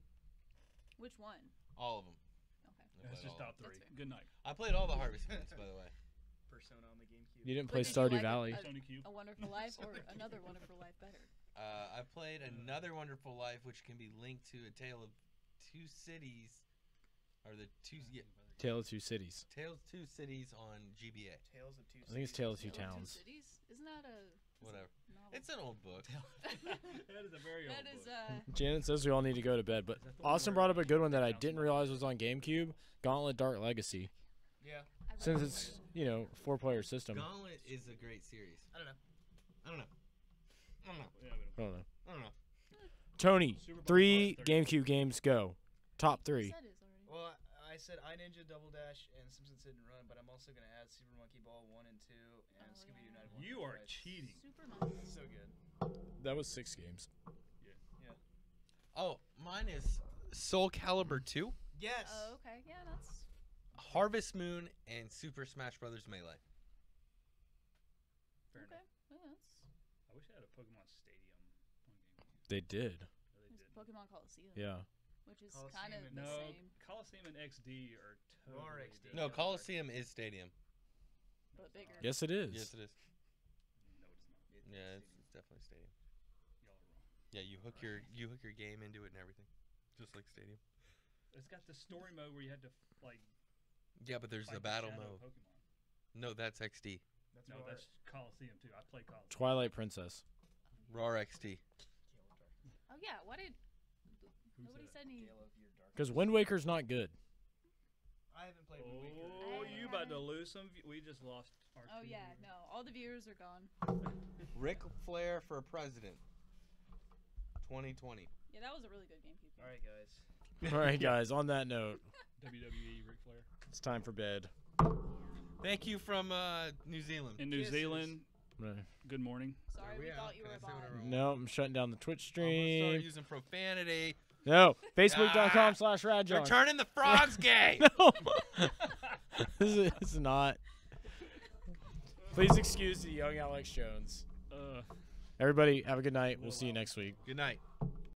Which one? All of them. Okay. That's just top That's three. fair. Good night. I played all the Harvest Moons, by the way. Persona on the GameCube. You didn't But play did you Stardew like Valley. Sony Cube. A Wonderful Life or Another Wonderful Life better? I played Another Wonderful Life, which can be linked to A Tale of Two Cities, or the two Tale of Two Cities. Tales of Two Cities on GBA. Tales of Two I think it's Cities. Tale of Two Tale of Towns. Cities? Isn't that a Whatever. novel? It's an old book. That is a very old That is book. Janet says we all need to go to bed, but Is that the one Austin where brought up a good one that I Thousand didn't realize was on GameCube. Gauntlet Dark Legacy. Yeah. I read Since that it's, one. 4-player system. Gauntlet is a great series. I don't know. I don't know. I don't know. Yeah, we I don't know. I don't know. Tony, Super Bowl 3 30. GameCube games go. Top 3. Said his already. Well, I said iNinja Double Dash and Simpsons Hit and Run, but I'm also gonna add Super Monkey Ball 1 and 2 and Oh, Scooby Doo yeah. Night of 100 You are Frights. cheating. Super Monkey. So good. That was 6 games. Oh, mine is Soul Calibur 2, Yes. Oh, okay. Yeah, that's. Harvest Moon, and Super Smash Bros. Melee. Fair Okay. enough. Yeah, that's. I wish I had a Pokemon Stadium on GameCube. They did. No, they There's didn't. Pokemon Coliseum. Yeah. Which is Coliseum kind of and- the No, same, Coliseum and XD are totally Roar XD. different. No, Yeah. Coliseum is Stadium. but bigger. Yes, it is. Yes, it is. No, it's not. Yeah, it's definitely Stadium. Y'all are wrong. Yeah, you hook your game into it and everything, just like Stadium. It's got the story mode where you had to like. Yeah, but there's fight the battle shadow mode. Pokemon. No, that's XD. That's No, Roar. that's Coliseum too. I play Coliseum. Twilight Princess. Roar XD. Oh yeah. Why did Who nobody said said any? Gale of Your Dark. Because Wind Waker's not good. I haven't played Wind Waker. Oh, I you about to haven't- lose some? We just lost our. Oh two yeah. viewers. No, all the viewers are gone. Ric Flair for president. 2020. Yeah, that was a really good GameCube game. All right, guys. All right, guys. On that note, WWE Ric Flair it's time for bed. Thank you from New Zealand. in New Kisses. Zealand. No, Good morning. Sorry, we we out? thought you Can were I a say bot. whatever I want? no, I'm shutting down the Twitch I'm gonna start stream. using profanity. No, Facebook.com/Radjon. Returning the frogs gay. No. This is not. Please excuse the young Alex Jones. Everybody, have a good night. We'll see you next week. Good night.